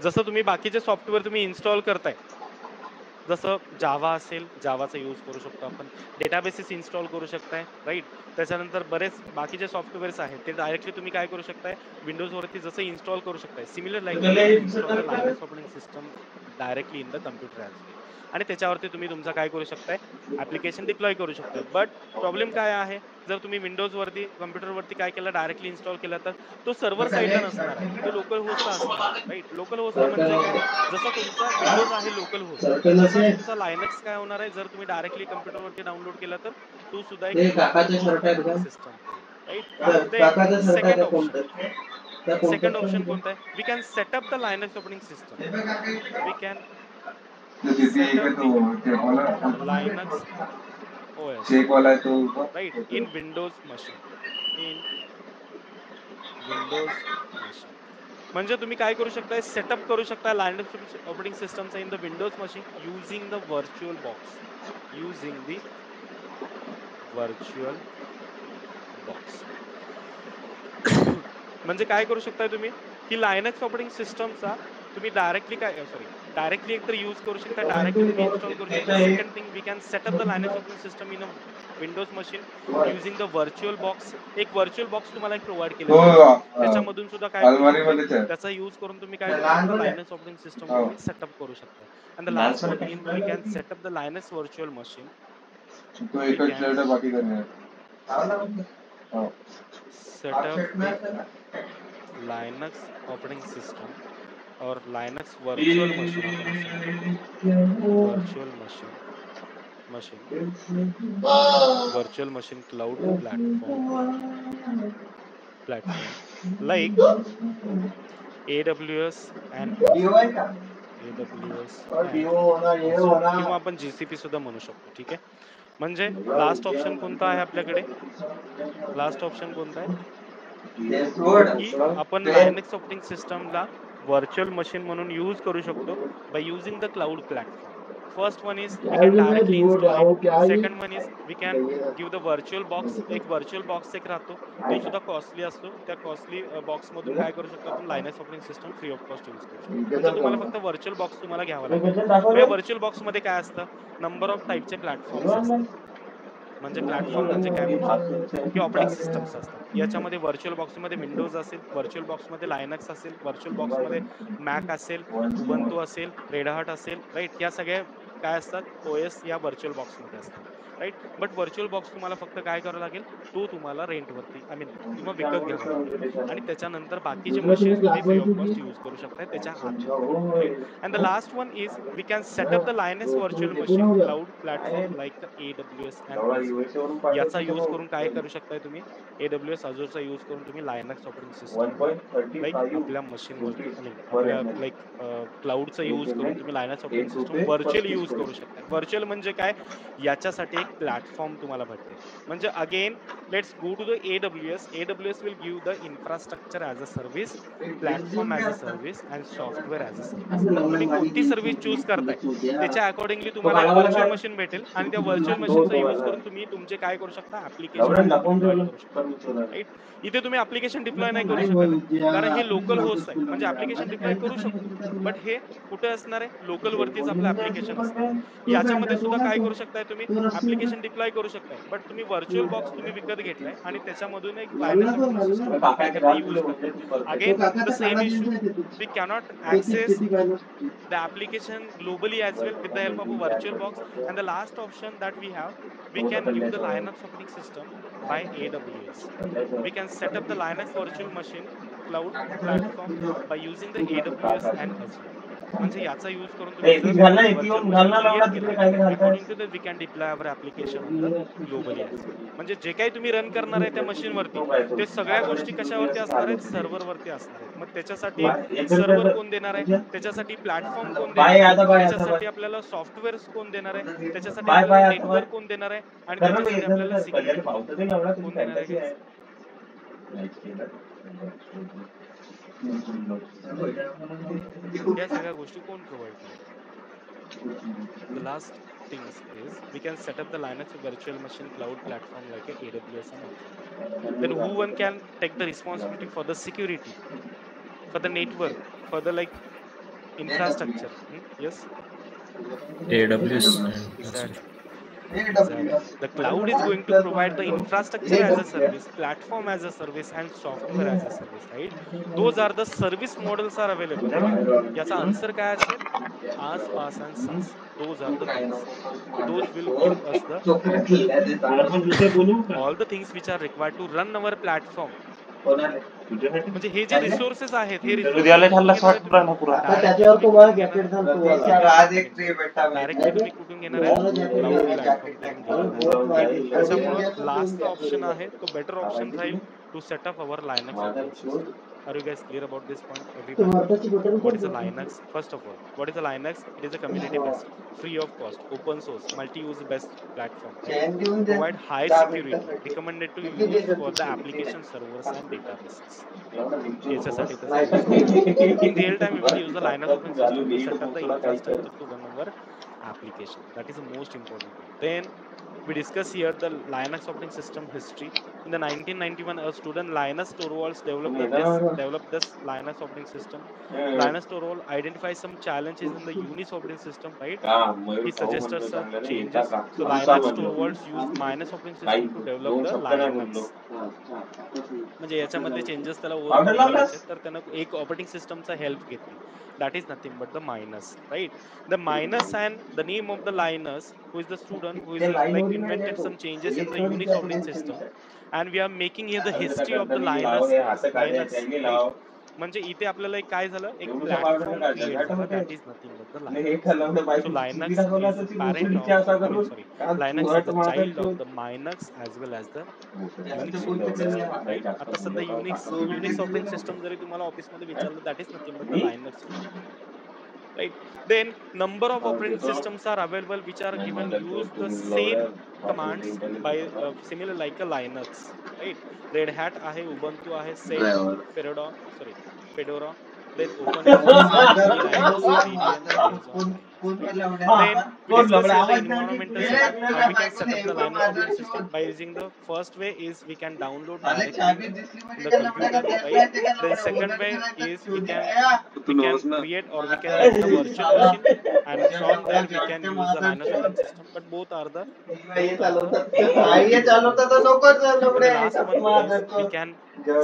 जसं तुम्ही बाकीचे सॉफ्टवेअर तुम्ही इन्स्टॉल करताय, जसं जावा असेल, जावाचा यूज करू शकतो आपण. डेटाबेसेस इन्स्टॉल करू शकताय राईट. त्याच्यानंतर बरेच बाकीचे सॉफ्टवेअर्स आहेत ते डायरेक्टली तुम्ही काय करू शकताय, विंडोज वरती जसं इन्स्टॉल करू शकताय. Similar like install the Linux operating system directly in the computer as well. आणि त्याच्यावरती तुम्ही तुमचा काय करू शकताय, ऍप्लिकेशन डिप्लॉय करू शकताय. बट प्रॉब्लेम काय आहे, जर तुम्ही विंडोज वरती कम्प्युटर वरती काय केलं, डायरेक्टली इन्स्टॉल केलं, तर तो सर्व्हर साईडला नसणार आहे, तो लोकल होस्टला असणार आहे राईट. लोकल होस्ट म्हणजे काय, जसा तुमचा विंडोज आहे लोकल होस्ट, तसाच तुमचा लायनक्स काय होणार आहे, जर तुम्ही डायरेक्टली कम्प्युटर वरती डाउनलोड केला तर तो सुद्धा एक local host operating system right. Second option कोणता आहे, we can setup the Linux operating system. We can setup the Linux OS right in Windows machine. म्हणजे तुम्ही काय करू शकता, सेटअप करू शकता लायनक्स ऑपरेटिंग सिस्टमचा in the Windows machine using the virtual box. म्हणजे काय करू शकता तुम्ही, की लायनक्स ऑपरेटिंग सिस्टमचा तुम्ही डायरेक्टली एकतर यूज करू शकता, डायरेक्टली तुम्ही इन्स्टॉल करू शकता. Second thing, we can setup the Linux operating system in a Windows machine using the virtual box. एक व्हर्च्युअल बॉक्स तुम्हाला एक प्रोव्हाइड केलेला आहे, त्याच्यामधून सुद्धा काय करू शकता, त्याचा यूज करून तुम्ही काय करू शकता, लायनक्स ऑपरेटिंग सिस्टम तुम्ही सेटअप करू शकता. And the last one in, we can setup the Linux virtual machine. Setup Linux operating system और लायनक्स व्हर्च्युअल मशीन, आपण असं म्हणतो virtual machine cloud platform like AWS and किंवा आपण GCP सुद्धा म्हणू शकतो. ठीक आहे, म्हणजे लास्ट ऑप्शन कोणता आहे आपल्याकडे, की आपण लायनक्स ऑपरेटिंग सिस्टमला व्हर्च्युअल मशीन म्हणून यूज करू शकतो by using the cloud platform. First one is we can directly install it. Second one is we can give the virtual box. एक व्हर्च्युअल बॉक्स एक राहतो, तो सुद्धा कॉस्टली असतो. त्या कॉस्टली बॉक्स मधून काय करू शकतो आपण, Linux operating system free of cost use करू शकतो. म्हणजे तुम्हाला फक्त व्हर्च्युअल बॉक्स तुम्हाला घ्यावा लागेल. व्हर्च्युअल बॉक्स मध्ये काय असतं, नंबर ऑफ टाईपचे प्लॅटफॉर्म्स असतात. म्हणजे प्लॅटफॉर्म म्हणजे काय म्हणू शकतो, की ऑपरेटिंग सिस्टम्स असतात. याच्यामध्ये व्हर्च्युअल बॉक्समध्ये विंडोज असेल, व्हर्च्युअल बॉक्समध्ये लायनक्स असेल, व्हर्च्युअल बॉक्समध्ये मॅक असेल, उबंतू असेल, रेड हार्ट असेल राईट. या सगळ्या काय असतात, OS या व्हर्च्युअल बॉक्समध्ये असतात राईट. बट व्हर्च्युअल बॉक्स तुम्हाला फक्त काय करावं लागेल, तो तुम्हाला रेंटवरती किंवा विकत घ्यावा लागेल. आणि त्याच्यानंतर बाकीचे मशीन्स तुम्ही फ्री ऑफ कॉस्ट यूज करू शकता त्याच्या आतमध्ये right. And the last one is we can setup the Linux virtual machine cloud platform like AWS and Azure. याचा यूज करून काय करू शकताय तुम्ही, AWS Azureचा यूज करून तुम्ही लायनक्स ऑपरेटिंग सिस्टमला लाईक आपल्या मशीनवरती आपल्या लाईक क्लाउडचा यूज करून तुम्ही लायनक्स ऑपरेटिंग सिस्टम व्हर्च्युअल यूज करू शकता. व्हर्च्युअल म्हणजे काय, याच्यासाठी एक प्लॅटफॉर्म तुम्हाला भेटेल. म्हणजे again let's go to the AWS. AWS will give the infrastructure as a service, platform as a service and software as a service. तुम्ही कोणती सर्व्हिस चूज करताय त्याच्या अकॉर्डिंगली तुम्हाला एक व्हर्च्युअल मशीन भेटेल, आणि त्या व्हर्च्युअल मशीनचा यूज करून तुम्ही तुमचे काय करू शकता, ऍप्लिकेशन डिप्लॉय करू शकता राईट. इथे तुम्ही ऍप्लिकेशन डिप्लॉय नाही करू शकत आहे, कारण हे लोकल होस्ट आहे. म्हणजे ऍप्लिकेशन डिप्लॉय करू शकतो, बट हे कुठे असणार आहे, लोकल वरतीच आपलं ऍप्लिकेशन असणार आहे. याच्यामध्ये सुद्धा काय करू शकताय, तुम्ही ऍप्लिकेशन डिप्लॉय करू शकताय, बट तुम्ही व्हर्च्युअल बॉक्स तुम्ही विकत घेतलाय आणि त्याच्यामधून एक लायनक्स ऑपरेटिंग सिस्टम तुम्ही काय करता, यूज करता. Again the same issue, we cannot access the application globally as well with the help of a virtual box. And the last option that we have, we can use the Linux operating system by AWS. We can set up the Linux virtual machine cloud platform by using the AWS and Azure. म्हणजे याचा use करून ए, तुम्ही ती जर घाल ना, ती virtual घाल मशीन ना क्रिएट लावला केलं तिकडे काय घालताय? According to that we can deploy our application on the globally as well. म्हणजे जे काही तुम्ही रन करणार आहे त्या मशीन वरती ते सगळ्या गोष्टी कशावरती असणार आहेत, सर्व्हर वरती असणार आहेत. मग त्याच्यासाठी सर्व्हर कोण देणार आहे, त्याच्यासाठी प्लॅटफॉर्म कोण देणार बाय आहे, आता बाय आता त्याच्यासाठी बाय आपल्याला सॉफ्टवेअर कोण देणार आहे, त्याच्यासाठी बाय आपल्याला बाय आता बाय नेटवर्क कोण देणार आहे आणि कर ना मी त्याच्यासाठी एकदा आपल्याला तुला पहिले सिक्युरिटी पावतं ते लावला तुझी कोण देणार आहे फॅन्टसी guys? आहे या सगळ्या गोष्टी कोण प्रोव्हाइड करेल? The last things is we can set up the Linux virtual machine cloud platform like a AWS and Azure. Then who one can take the responsibility for the security, for the network, for the like infrastructure? Yes, AWS and exactly. Azure. Exactly. The cloud is going to provide the infrastructure as a service, platform as a service, and software as a service, right? Those are the service models are available. याचा answer काय असेल? IaaS, PaaS, and SaaS. Those are the things. Those will give us the आपण दुसरं बोलू का? all the things which are required to run our platform. तुझ्यासाठी म्हणजे हे जे रिसोर्सेस आहेत हे इंटरव्ह्यू रिसोर्सेस द्यायला कुठून ठरला घेणार आहे वाटतं ना तुम्ही? पुरा डायरेक्टली तुम्ही कुठून घेणार डायरेक्टली तुम्ही कुठून घेणार आहे? क्लाउड प्लॅटफॉर्म कडून घेणार आहे. त्याच्यामुळे लास्ट ऑप्शन आहे तो बेटर ऑप्शन राहील to setup our Linux operating system. Are you guys clear about this point, everybody? What is a Linux? First of all, what is a Linux? It is a community based, free of cost, open source, multi-use based platform, right? Provide high security, recommended to use for the application servers and databases. याच्यासाठी त्याचा use करतो. In real time, we will use the Linux operating system to set up the infrastructure to run our application. That is the most important point. Then we discuss here the Linux operating system history. In the 1991, a student Linus Torvalds developed this Linux operating system. Linus Torvalds identifies some challenges in the Unix operating system, right? He suggested some changes. So Linus Torvalds used Minus operating system to develop the Linux. म्हणजे याच्यामधले changes त्याला overcome करायचे तर त्यानं एक operating सिस्टमचा help घेतली. That is nothing but the minus, right? The minus and the name of the Linus who is the student who is like invented some changes in the Unix operating system, and we are making here the history of the Linux, guys. Linux, right? म्हणजे इथे आपल्याला एक काय झालं, एक platform create झालं. That is nothing but the Linux. So Linux is parent of sorry Linux is the child of the Minix as well as the Unix operating system, right? आता सध्या युनिक्स ऑपरेटिंग सिस्टम जरी तुम्हाला ऑफिसमध्ये विचारलं that is nothing but the Linux only, right? Then number of operating systems are available which are given use the same commands by similar like a Linux, right? Red Hat आहे, Ubuntu आहे, Set, Fedora, then OpenSUSE, Kali Linux, Debian, Amazon Linux, right? Then we discuss here the environmental setup, how we can set up the Linux operating system by using the first way is we can download directly in the computer, right? Then second way is we can create or we can get the virtual machine, and from there we can use the Linux operating system. But both are the and the last one is we can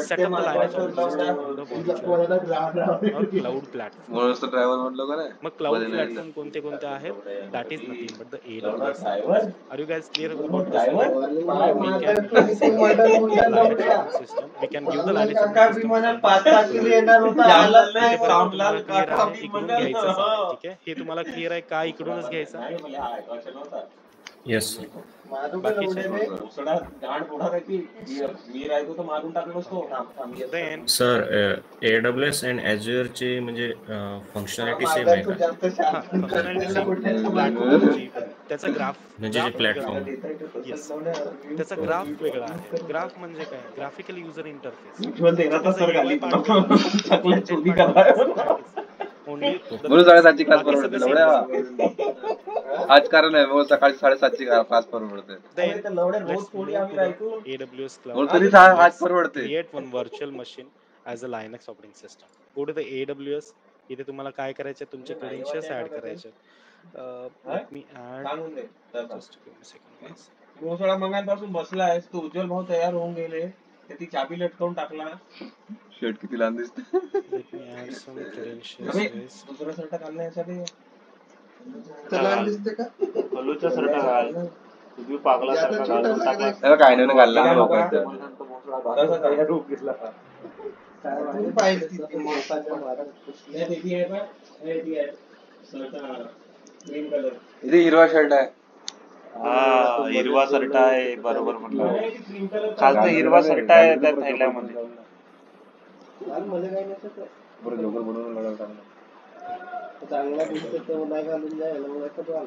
set up the Linux operating system on the virtual or cloud platform. म्हणून driver म्हणलो का नाही मग cloud platform कोणते कोणते आहेत? That is nothing but the AWS and Azure. Are you guys clear about this point? How we can use the Linux operating system? We can give the Linux operating system from the cloud. इथेपर्यंत तुम्हाला clear आहे? इकडून घ्यायचंच आहे, ठीक आहे? हे तुम्हाला clear आहे का इकडूनच घ्यायचं? Yes, sir. बाकीचे then Sir, AWS and Azure चे म्हणजे फंक्शनॅलिटी सेम आहे का? फंक्शनॅलिटी सेम, प्लॅटफॉर्मची त्याचा ग्राफ म्हणजे जे प्लॅटफॉर्म येस त्याचा ग्राफ वेगळा आहे. ग्राफ म्हणजे काय? Graphical user interface. ओनली म्हणून साडेसातची क्लास परवडते लवड्या. आज कारण आहे मग सकाळी 7:30ची क्लास परवडते. AWS म्हणून cloud. तरी आज परवडते. Create one virtual machine as a Linux operating system. Go to the AWS. इथे तुम्हाला काय करायचे? तुमचे क्रेडेन्शियल्स ऍड करायचे. Let me add just give me a second guys. मोसळा मंगांपासून बसला आहेस तू, उज्ज्वल भाऊ तयार होऊन गेले, त्याची चाबी लटकवून टाकला. शर्ट किती लहान दिसते. Let me add some credentials guys. दुसरा शर्ट घालण्यासाठी हलूचा शर्ट घाल, तुझी पागलासारखा घालून टाकला. त्याला काय नाही घालला लोकांचा. तयार होऊन घेतला. तू पाहिजे तिथे मोसाच्या मारात पुसण्यात येते आहे का ती आहे ग्रीन कलर इथे हिरवा शर्ट आहे. हा हिरवा शर्ट आहे बरोबर म्हणलं. खालचा हिरवा शर्ट आहे त्या थैल्यामध्ये. मला काही नसत बरं जोकर बनवून लागला चांगला. चांगला दिसतो तो नाही घालून जायला मग असं घाल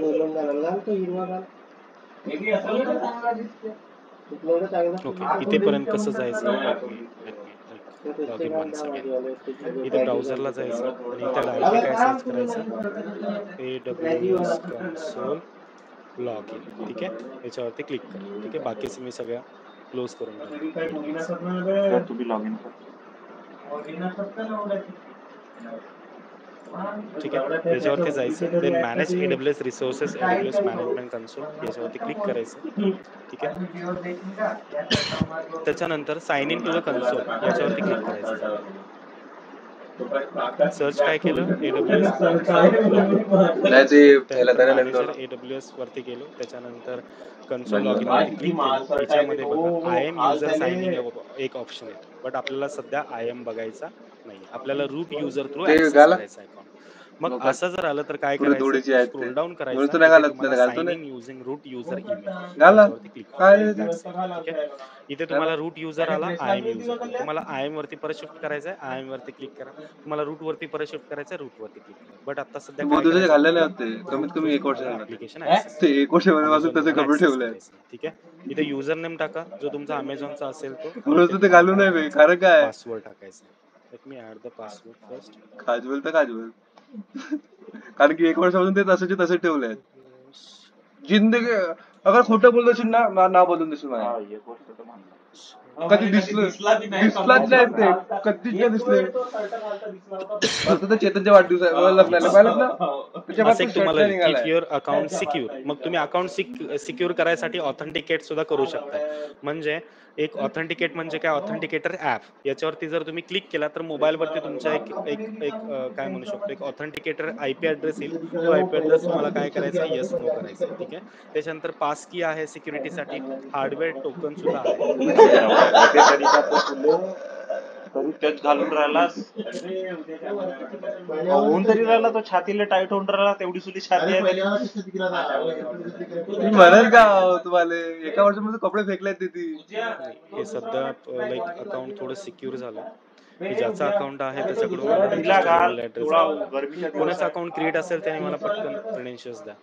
बोलून घालायला घाल तो हिरवा घाल चांगला दिसतो तुला चांगला ओके, इथेपर्यंत कसं जायचं? Log in once again. इथे ब्राउझरला जायचं आणि इथे डायरेक्टली काय सर्च करायचं? AWS console log in. ठीक आहे, याच्यावरती क्लिक करा. ठीक आहे, बाकीचे मी सगळ्या क्लोज करून टाकतो. तुम्ही लॉग इन करा. ठीक आहे, याच्यावरती जायचं. Then manage AWS resources, AWS management console, याच्यावरती क्लिक करायचं. ठीक आहे, त्याच्यानंतर sign in to the console याच्यावरती क्लिक करायचं. सर्च काय केलं? AWS नाही ते मॅनेजर AWS वरती गेलो. त्याच्यानंतर कन्सोल लॉग इन वरती क्लिक केलं. याच्यामध्ये बघा आय एम युजर साइनिंग एक ऑप्शन येतो, बट आपल्याला सध्या आय एम बघायचा नाही, आपल्याला रूट युजर थ्रू ऍक्सेस करायचा अकाउंट. मग असं जर आलं तर काय करायचं? स्क्रोल डाऊन करायचं. Sign in using root user email याच्यावरती क्लिक करा. इथे तुम्हाला रूट युजर आला, आय एम युजर. तुम्हाला आय एम वरती परत शिफ्ट करायचंय, आय एम वरती क्लिक करा. तुम्हाला रूट वरती परत शिफ्ट करायचंय, रूट वरती क्लिक करा. बट आता सध्या काय करायचं? कमीत कमी 1 वर्ष ऍप्लिकेशन ते 1 वर्षापासून तसे कपडे ठेवले. ठीक आहे, इथे युजर नेम टाका जो तुमचा अमेझॉनचा असेल तो. म्हणून ते घालू नाही कारण काय पासवर्ड टाकायचा. Let me add the password first. काजवल तर काजवल कारण की 1 वर्षापासून ते तसेचे तसे ठेवले आहेत. जिंदगी अगर खोटं बोलत असेल ना नाव बदलून देशील कधी दिसलाच नाही ते कधीच नाही दिसले. आता तर चेतनच्या वाढदिवसाला युअर अकाउंट सिक्युअर. मग तुम्ही अकाउंट सिक्युअर करायसाठी ऑथेंटिकेट सुद्धा करू शकता. म्हणजे एक ऑथेंटिकेट म्हणजे काय? ऑथेंटिकेटर ऍप याच्यावरती जर तुम्ही क्लिक केला तर मोबाईलवरती तुमच्या एक काय म्हणू शकतो, एक ऑथेंटिकेटर IP ऍड्रेस येईल. तो IP ऍड्रेस तुम्हाला काय करायचा? येस नो करायचा. ठीक आहे, त्याच्यानंतर पास की आहे सिक्युरिटीसाठी. हार्डवेअर टोकन सुद्धा आहे. तरी टच घालून राहिलास होऊन तरी राहिला तो छातीला टाईट होऊन राहिला. तेवढी सुद्धा छाती आहे. म्हणेल का तुम्हाला 1 वर्षामध्ये कपडे फेकले ती. हे सध्या लाईक अकाउंट थोडं सिक्युअर झालं. ज्याचा अकाउंट आहे त्याच्याकडून कोणाचं अकाउंट क्रिएट असेल त्याने मला पटकन क्रेडेन्शियल्स द्या.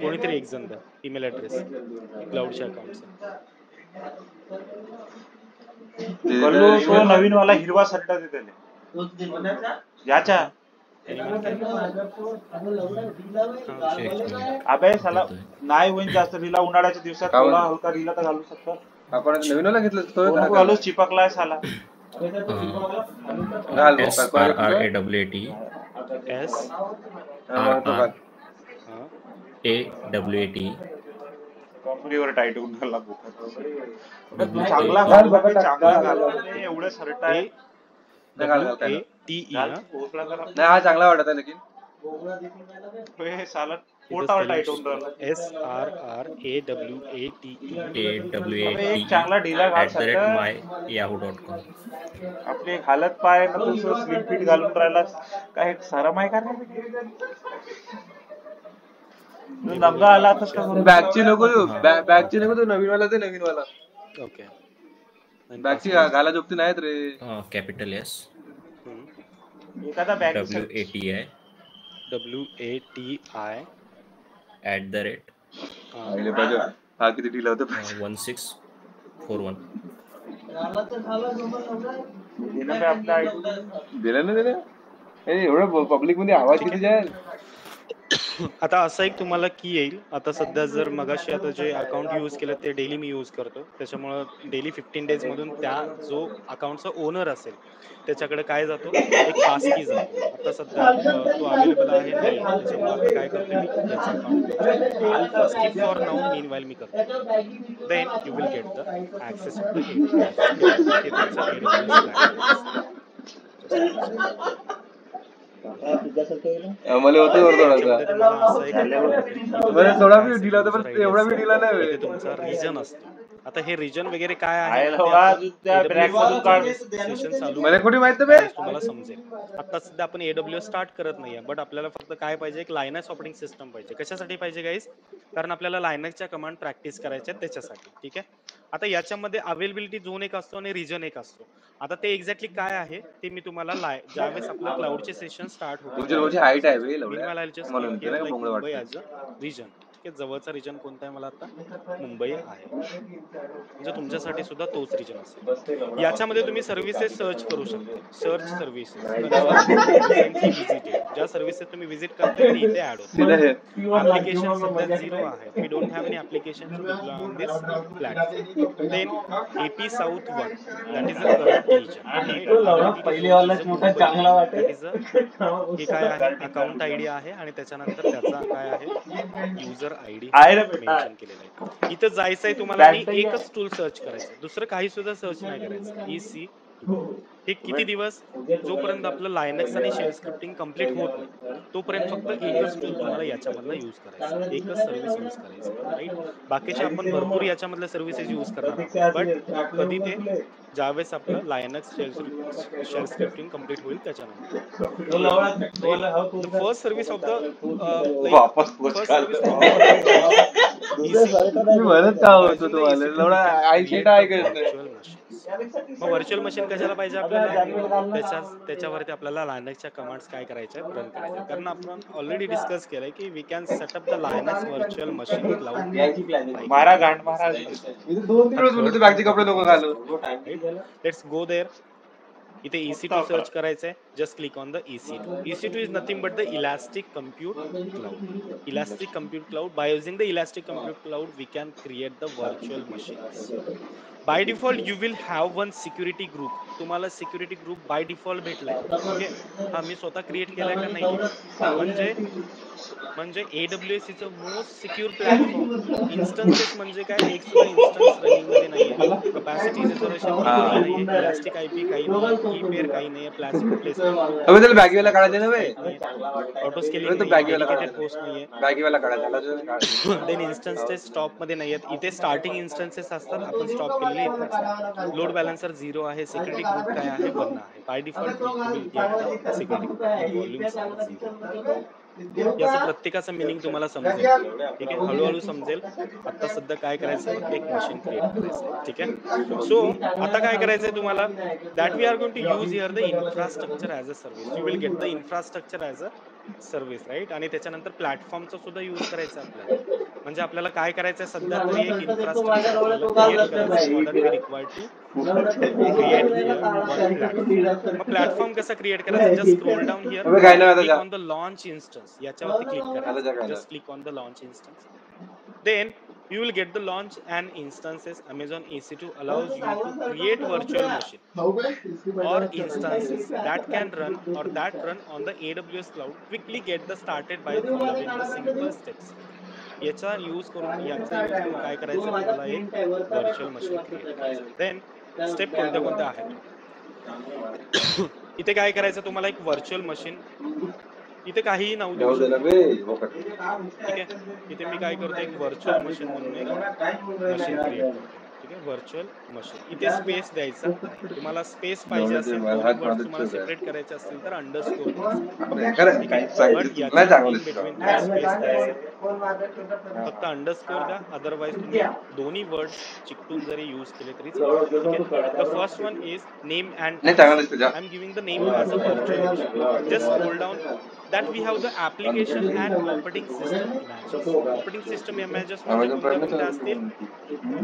कोणीतरी एक जण द्या ईमेल ऍड्रेस क्लाउडच्या अकाउंटचा. तो नवीन वाला हिरवा शर्ट देते याच्या अबे साला नाही होईल जास्त रीला. उन्हाळ्याच्या दिवसात थोडा हलका रीला तर घालू शकतो. आपण नवीन वाला घेतलं घालू चिपकलाय साला. SRRAWAT कंपनीवर टाईट होऊन घालला. चांगला घाल बघा, चांगला घाल. एवढं शर्ट आहे. हा चांगला वाटत आहे लेकिन साला पोटावर टाईट होऊन राहिला. SRRAWAT चांगला ढिला घाल @yahoo.com. आपली हालत पाय ना तू स्लिम फिट घालून राहिला. काय शरम आहे का नाही? नंगा आला बॅगची नको तो नवीन वाला ते नवीन वाला. ओके, बॅगची घाला जोगती नाहीत रे. कॅपिटल S एखादा बॅग WATI हा किती ढिला होतं 1641. दिलं ना दिलं. एवढं पब्लिक मध्ये आवाज किती जाईल. आता असं एक तुम्हाला की येईल. आता सध्या जर मगाशी आता जे अकाउंट यूज केलं ते डेली मी यूज करतो. त्याच्यामुळं डेली 15 डेज मधून त्या जो अकाउंटचा ओनर असेल त्याच्याकडे काय जातो? एक पास की जातो. आता सध्या तो अवेलेबल आहे नाही, त्याच्यामुळे आता काय करतो मी याचा account skip for now meanwhile मी करतो. Then you will get the access of the AWS. हे तुमचं AWS प्लॅटफॉर्म. मला होतं थोडा थोडा भी ढिला होता पण एवढा भी ढिला नाही. तुमचा रिजन असतो. आता हे रिजन वगैरे काय आहे आहे ना, ना ते बा, आपण अजून त्या AWS ब्रॅक मधून काढ. सेशन चालू मला करू कुठे माहित बे त्यावेळेस तुम्हाला समजेल. आता सध्या आपण AWS स्टार्ट करत नाहीये, बट आपल्याला फक्त काय पाहिजे, एक लायनक्स ऑपरेटिंग सिस्टम पाहिजे. कशासाठी पाहिजे गाईज? कारण आपल्याला लायनक्सच्या कमांड प्रॅक्टिस करायच्या आहेत त्याच्यासाठी. ठीक आहे. आता याच्यामध्ये अवेलेबिलिटी झोन एक असतो आणि रिजन एक असतो. आता ते एक्झॅक्टली काय आहे ते मी तुम्हाला ज्यावेळेस आपलं क्लाउडचे सेशन स्टार्ट होतील तुमची रोजची हाईट आहे बे लवड्या म्हणून ते नाही का भोंगळ मुंबई वाटतं. As a reason. ठीक आहे. जवळचा रिजन कोणता आहे मला आता? मुंबई आहे. म्हणजे तुमच्यासाठी सुद्धा तोच रिजन असेल. याच्यामध्ये तुम्ही सर्व्हिसेस सर्च करू शकता. Search services, confirm, recently visited. ज्या सर्व्हिसेस तुम्ही विजिट करताय ते इथे ऍड होतात. सीधा है. ऍप्लिकेशन सध्या 0 आहेत. We don't have any application to deploy on this platform. Then AP South 1, that is a current region, right? Availability zone is a Mumbai. That is a हे काय आहे? अकाउंट आयडी आहे आणि त्याच्यानंतर त्याचा काय आहे? युजर आयडी आहे ना बेटा. मेन्शन केलेला आहे. इथं जायचंय तुम्हाला आणि एकच टूल सर्च करायचं, दुसरं काही सुद्धा सर्च नाही करायचं. EC2. हे किती दिवस? जोपर्यंत आपलं लायनक्स आणि शेल स्क्रिप्टिंग कम्प्लीट होत नाही तोपर्यंत फक्त एकच टूल तुम्हाला याच्यामधलं युज करायचं, एकच सर्व्हिस युज करायचं, राईट? बाकीचे आपण भरपूर याच्यामधल्या सर्व्हिसेस युज करणार आहोत, बट कधी ते ज्यावेळेस आपलं लायनक्स शेल स्क्रिप्टिंग कम्प्लीट होईल त्याच्यानंतर. फर्स्ट सर्व्हिस ऑफ द वापस फर्स्ट काल. सर्व्हिस मी म्हणत का होतो तुम्हाला लवडा 80 ऐकायचं. मग व्हर्च्युअल मशीन कशाला पाहिजे आपल्याला? त्याच्यावरती आपल्याला लायनक्सच्या कमांड्स काय करायच्या, रन करायच्या. कारण आपण ऑलरेडी डिस्कस केलंय की we can setup the Linux virtual machine cloud. मारा गांड महाराज. इथे 2-3 वेळेस बोलतो बॅगचे कपडे नको घालू. Let's go there. इथे EC2 सर्च करायचंय. Just click on the EC2. EC2 is nothing but the elastic compute cloud. Elastic compute cloud. By using the elastic compute cloud we can create the virtual machines. By default you will have one security group. तुम्हाला security group by default भेटलाय. Okay. हा मी स्वतः create केलाय का? नाही केलाय. म्हणजे AWS is a most secure platform. Instances म्हणजे काय? एक सुद्धा इन्स्टन्स रनिंग मध्ये नाहीये. कपॅसिटी रिझर्वेशन काही नाहीये. इलास्टिक IP काही नाहीये. की पेअर काही नाहीये. प्लेसमेंट अबे त्याला बॅगीवाला काढायचं ना बे. ऑटो स्केलिंग तो नाहीये. बॅगीवाला डेडिकेटेड काढायचा. होस्ट नाहीये. बॅगीवाला काढायचा. देन इन्स्टन्सेस स्टॉप मध्ये नाहीयेत. इथे स्टार्टिंग इन्स्टन्सेस असतात, आपण स्टॉप केलेले इथे असतात. लोड बॅलन्सर 0 आहे. सिक्युरिटी ग्रुप काय आहे? 1 आहे. By default you will get the security group. Volumes are 0. याचं प्रत्येकाचं मिनिंग तुम्हाला समजेल. ठीक आहे. हळूहळू समजेल. आता सध्या काय करायचं? फक्त एक मशीन क्रिएट करायचं. ठीक आहे. सो आता काय करायचंय तुम्हाला? That we are going to use here the infrastructure as a service. You will get the infrastructure as a service, right? आणि त्याच्यानंतर प्लॅटफॉर्मचा सुद्धा युज करायचा आपल्याला. म्हणजे आपल्याला काय करायचं सध्या तरी एक इन्फ्रास्ट्रक्चर आपल्याला क्रिएट करायचं. For that we require to create here one platform. मग प्लॅटफॉर्म कसा क्रिएट करायचा? जस्ट स्क्रोल डाऊन हिअर, अबे काय नाही आता क्लिक जा. On the launch instance. याच्यावरती क्लिक करायचं. Just click on the launch instance. Then you will get the launch and instances. Amazon EC2 allows you to create virtual machine or instances that can run or that run on the AWS cloud. Quickly get the started by following the simple steps. याचा use करून काय करायचं? तुम्हाला एक virtual machine create करायचं. Then step कोणत्या कोणत्या आहेत? इथे काय करायचं तुम्हाला? एक व्हर्च्युअल मशीन. इथे काहीही नाव देऊ शकतो. ठीक आहे. इथे मी काय करतो? एक व्हर्च्युअल मशीन म्हणून एक मशीन क्रिएट करतो. ठीक आहे. Virtual machine. इथे स्पेस द्यायचा नाही. तुम्हाला स्पेस पाहिजे असेल, दोन्ही वर्ड तुम्हाला सेपरेट करायचे असतील तर अंडरस्कोर द्यायचं. ठीक आहे. बट याच्या इन बिटवीन तुम्ही स्पेस द्यायचं. फक्त अंडरस्कोर द्या. अदरवाइज तुम्ही दोन्ही वर्ड्स चिकटून जरी यूज केले तरी चालेल. ठीक आहे. The first one is name and I am giving the name as a virtual machine. Just scroll down. That we have the application and operating system images. Operating system images म्हणजे कोणत्या असतील?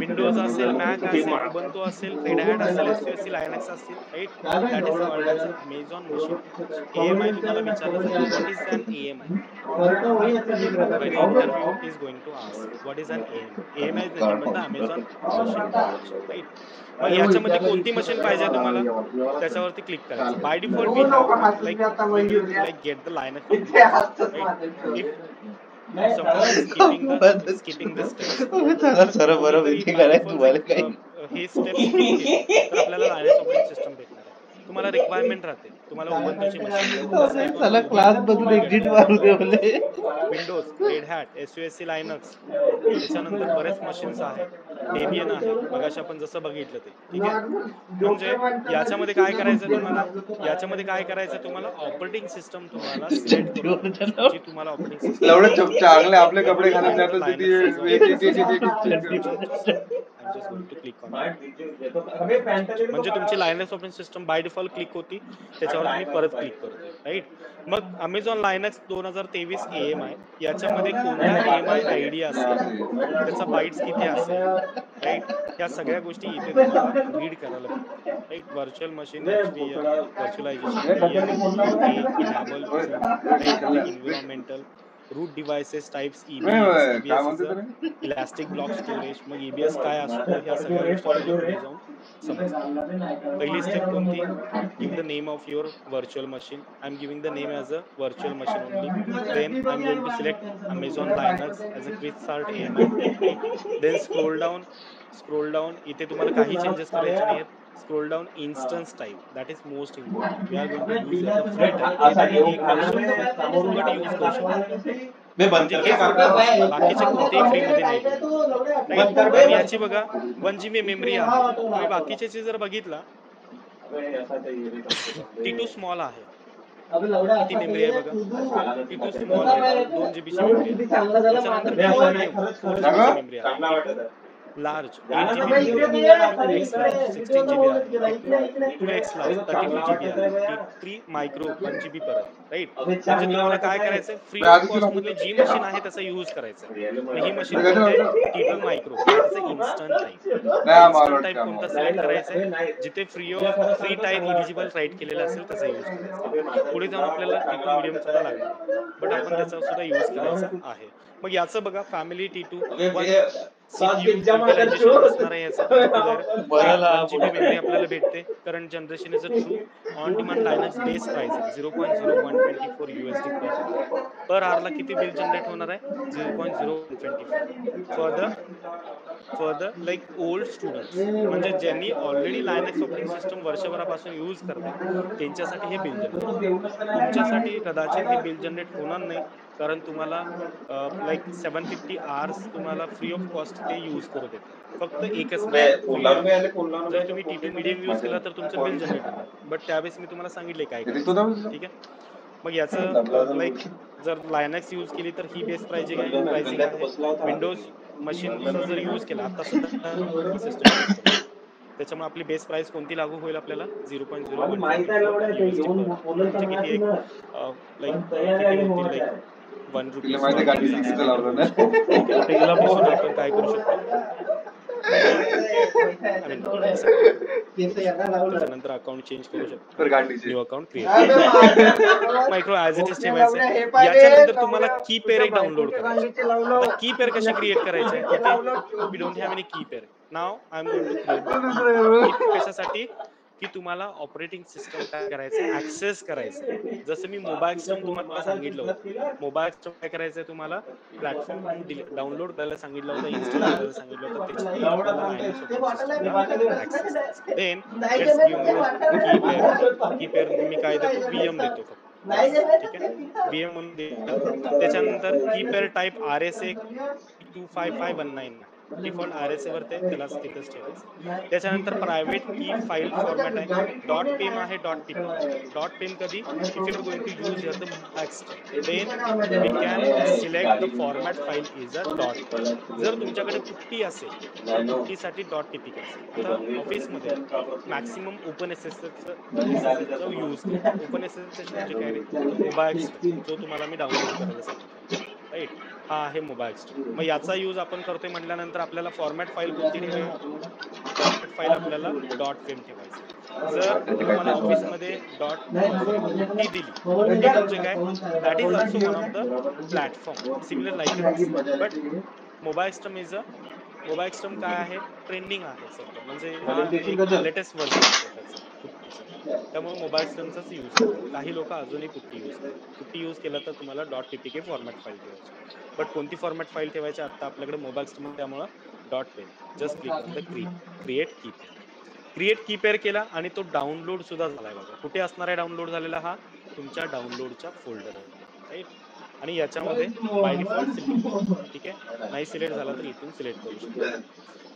Windows असेल, Mac असेल, Ubuntu असेल, Red Hat असेल, SUSE Linux असतील, right? That is called as Amazon machine image. AMI तुम्हाला विचारलं जाईल, what is an AMI? By the interviewer is going to ask what is an AMI. AMI is nothing but the Amazon machine image, right? मग याच्यामध्ये कोणती machine पाहिजे तुम्हाला? त्याच्यावरती click करायचं. By default we have like get the Linux, right? If someone is skipping the steps, sir बरोबर इथे करायचं तुम्हाला काही. हे स्टेप स्किप केले तर आपल्याला लायनक्स ऑपरेटिंग सिस्टम भेटणार आहे. तुम्हाला रिक्वायरमेंट राहते, तुम्हाला उबंतूची चला क्लास बघून एक्झिट मारू दे बोले. विंडोज, रेड हॅट, SUSE लायनक्स, त्याच्यानंतर बरेच मशीन्स आहेत. डेबियन आहे, मगाशी आपण जसं बघितलं ते. ठीक आहे, म्हणजे याच्यामध्ये काय करायचं तुम्हाला, याच्यामध्ये काय करायचं तुम्हाला, ऑपरेटिंग सिस्टम तुम्हाला सिलेक्ट करून ठेवायची, जी तुम्हाला ऑपरेटिंग सिस्टम एवढे चांगले आपले कपडे घालून जातात ते एक just going to click on it. म्हणजे तुमची Linux operating system by default click होती, त्याच्यावर तुम्ही परत क्लिक करतोय, राईट. मग अमेझॉन लायनक्स 2023 AMI याच्यामध्ये कोणता AMI आयडी असेल, त्याचा बाईट्स किती असेल, राईट, या सगळ्या गोष्टी इथे तुम्हाला रीड करायला भेटतात, right. Virtual machine HVM, virtualization enable true, right, म्हणजे environmental root devices types EBS. EBS is a elastic block storage. मग EBS काय असतो, ह्या सगळ्या गोष्टी आपल्याला पुढे जाऊन समजतात. पहिली स्टेप कोणती, give the name of your virtual machine. I am giving the name as a virtual machine only. Then I am going to select Amazon Linux as a quick start AMI, right. Then scroll down, इथे तुम्हाला काही changes करायचे नाहीत. Scroll down, instance type, that is most important. We are going to use the free type. हे तुम्ही 1 वर्ष फुकट use करू शकता, म्हणजे हे फक्त बाकीचे कोणतेही फ्री मध्ये नाही भेटत, राईट. आणि याची बघा 1 GB मेमरी आहे. तुम्ही बाकीचे जर बघितला, T2 स्मॉल आहे. किती मेमरी आहे बघा, T2 स्मॉल आहे, 2 GB ची मेमरी आहे. त्याच्यानंतर T2 मीडियम 4 GB ची मेमरी आहे. T2 लार्ज 8 GB मेमरी आहे. T2 X लार्ज 16 GB आहे. T2 2X लार्ज 32 GB आहे. T3 मायक्रो 1 GB परत, राईट. म्हणजे तुम्हाला काय करायचं, फ्री ऑफ कॉस्ट मधली जी मशीन आहे त्याचा यूज करायचा. ही machine T2 micro, instant type. Instant type कोणता सिलेक्ट करायचा, जिथे फ्री टाइप इलिजिबल राईट केलेला असेल त्याचा यूज करायचा. पुढे जाऊन आपल्याला T2 मीडियम सुद्धा लागणार आहे, बट आपण त्याचा सुद्धा यूज करायचा आहे. मग याचं बघा, फॅमिली T2 CPU युटिलायझेशन असणार आहे याचं. 1 GB मेमरी आपल्याला भेटते. Current generation is a true on demand Linux base pricing 0.0124 USD per hour ला किती बिल जनरेट होणार आहे, 0.0124. फर्दर लाईक ओल्ड स्टुडंट्स, म्हणजे ज्यांनी ऑलरेडी लायनक्स ऑपरेटिंग सिस्टम वर्षभरापासून यूज करतात त्यांच्यासाठी हे बिल जनरेट होणार. तुमच्यासाठी कदाचित हे बिल जनरेट होणार नाही, कारण तुम्हाला लाईक 750 आवर्स तुम्हाला फ्री ऑफ कॉस्ट ते यूज करू देतात. फक्त एकच महिना. जर तुम्ही T2 मीडियम यूज केला तर तुमचं बिल जनरेट होणार, बट त्यावेळेस मी तुम्हाला सांगितले काय करायचं, ठीक आहे. मग याचं लाईक जर लायनक्स यूज केली तर ही बेस प्राइसिंग आहे. विंडोज मशीन जर यूज केला, आता सुद्धा सिस्टम यूज करतो, त्याच्यामुळे आपली बेस प्राइस कोणती लागू होईल आपल्याला, 0.0124 USD पर, म्हणजे किती एक लाईक किती होतील, लाईक 1 रुपीज. आपण काय करू शकतो, त्याच्यानंतर अकाउंट चेंज करू शकतो, new account create micro as it is ठेवायचं. याच्यानंतर तुम्हाला की पेअर एक डाउनलोड करायची. आता की पेअर कशी क्रिएट करायची आहे, इथे we don't have any key pair. नाव I am going to create. कशासाठी, की तुम्हाला ऑपरेटिंग सिस्टम काय करायचं, ऍक्सेस करायचं. जसं मी मोबाईल सिस्टम तुम्हाला सांगितलं होतं, मोबाईल सिस्टम काय करायचंय, तुम्हाला प्लॅटफॉर्म डाउनलोड करायला सांगितलं होतं, इन्स्टॉल करायला सांगितलं होतं, त्याची आपल्याला लायनक्स ऑपरेटिंग सिस्टमला ऍक्सेस करायचा. देन लेट्स गिव्ह की पेअर. की पेअर मी काय देतो, VM देतो फक्त, ठीक आहे. VM म्हणून देतो. त्याच्यानंतर key pair type RSA 25519 default RSA वर त्याला तिथेच ठेवायचं. त्याच्यानंतर प्रायव्हेट की फाईल फॉर्मॅट आहे, डॉट पेम आहे, डॉट पेम कधी, if you are going to use the system, then we can select the format file is a dot pem. जर तुमच्याकडे पुट्टी असेल तर पुट्टीसाठी डॉट टीपीके असेल. आता ऑफिसमध्ये मॅक्सिमम ओपन SSHचं यूज करतो. ओपन SSH म्हणजे काय रे, मोबाईल सिस्टम, जो तुम्हाला मी डाउनलोड करायला सांगितलं, राईट. हा आहे मोबाईल सिस्टम. मग याचा यूज आपण करतोय म्हटल्यानंतर आपल्याला फॉर्मॅट फाईल कोणती ठेवायची, फॉर्मॅट फाईल आपल्याला डॉट फेम ठेवायची. जर तुम्हाला ऑफिसमध्ये पुट्टी दिली, पुट्टी म्हणजे काय, that is also one of the platform similar like a PC, but mobile system is a, mobile system काय आहे, ट्रेंडिंग आहे सध्या, म्हणजे हा एक लेटेस्ट व्हर्जन आहे त्याचं पुट्टीचं. त्यामुळे मोबाईल सिस्टमचाच यूज करतात. काही लोक अजूनही पुट्टी यूज करतात. पुट्टी यूज केला तर तुम्हाला डॉट टीपीके फॉर्मॅट फाईल ठेवायची, बट कोणती फॉर्मॅट फाईल ठेवायची आता आपल्याकडे मोबाईल सिस्टम, त्यामुळे dot pem. Just click on the create key pair. Create key pair केला आणि तो डाउनलोड सुद्धा झालाय बघा. कुठे असणार आहे डाउनलोड झालेला, हा तुमच्या डाउनलोडच्या फोल्डर, राईट. आणि याच्यामध्ये बाय डिफॉल्ट सिलेक्ट, ठीक आहे. नाही सिलेक्ट झाला तर इथून सिलेक्ट करू शकतो.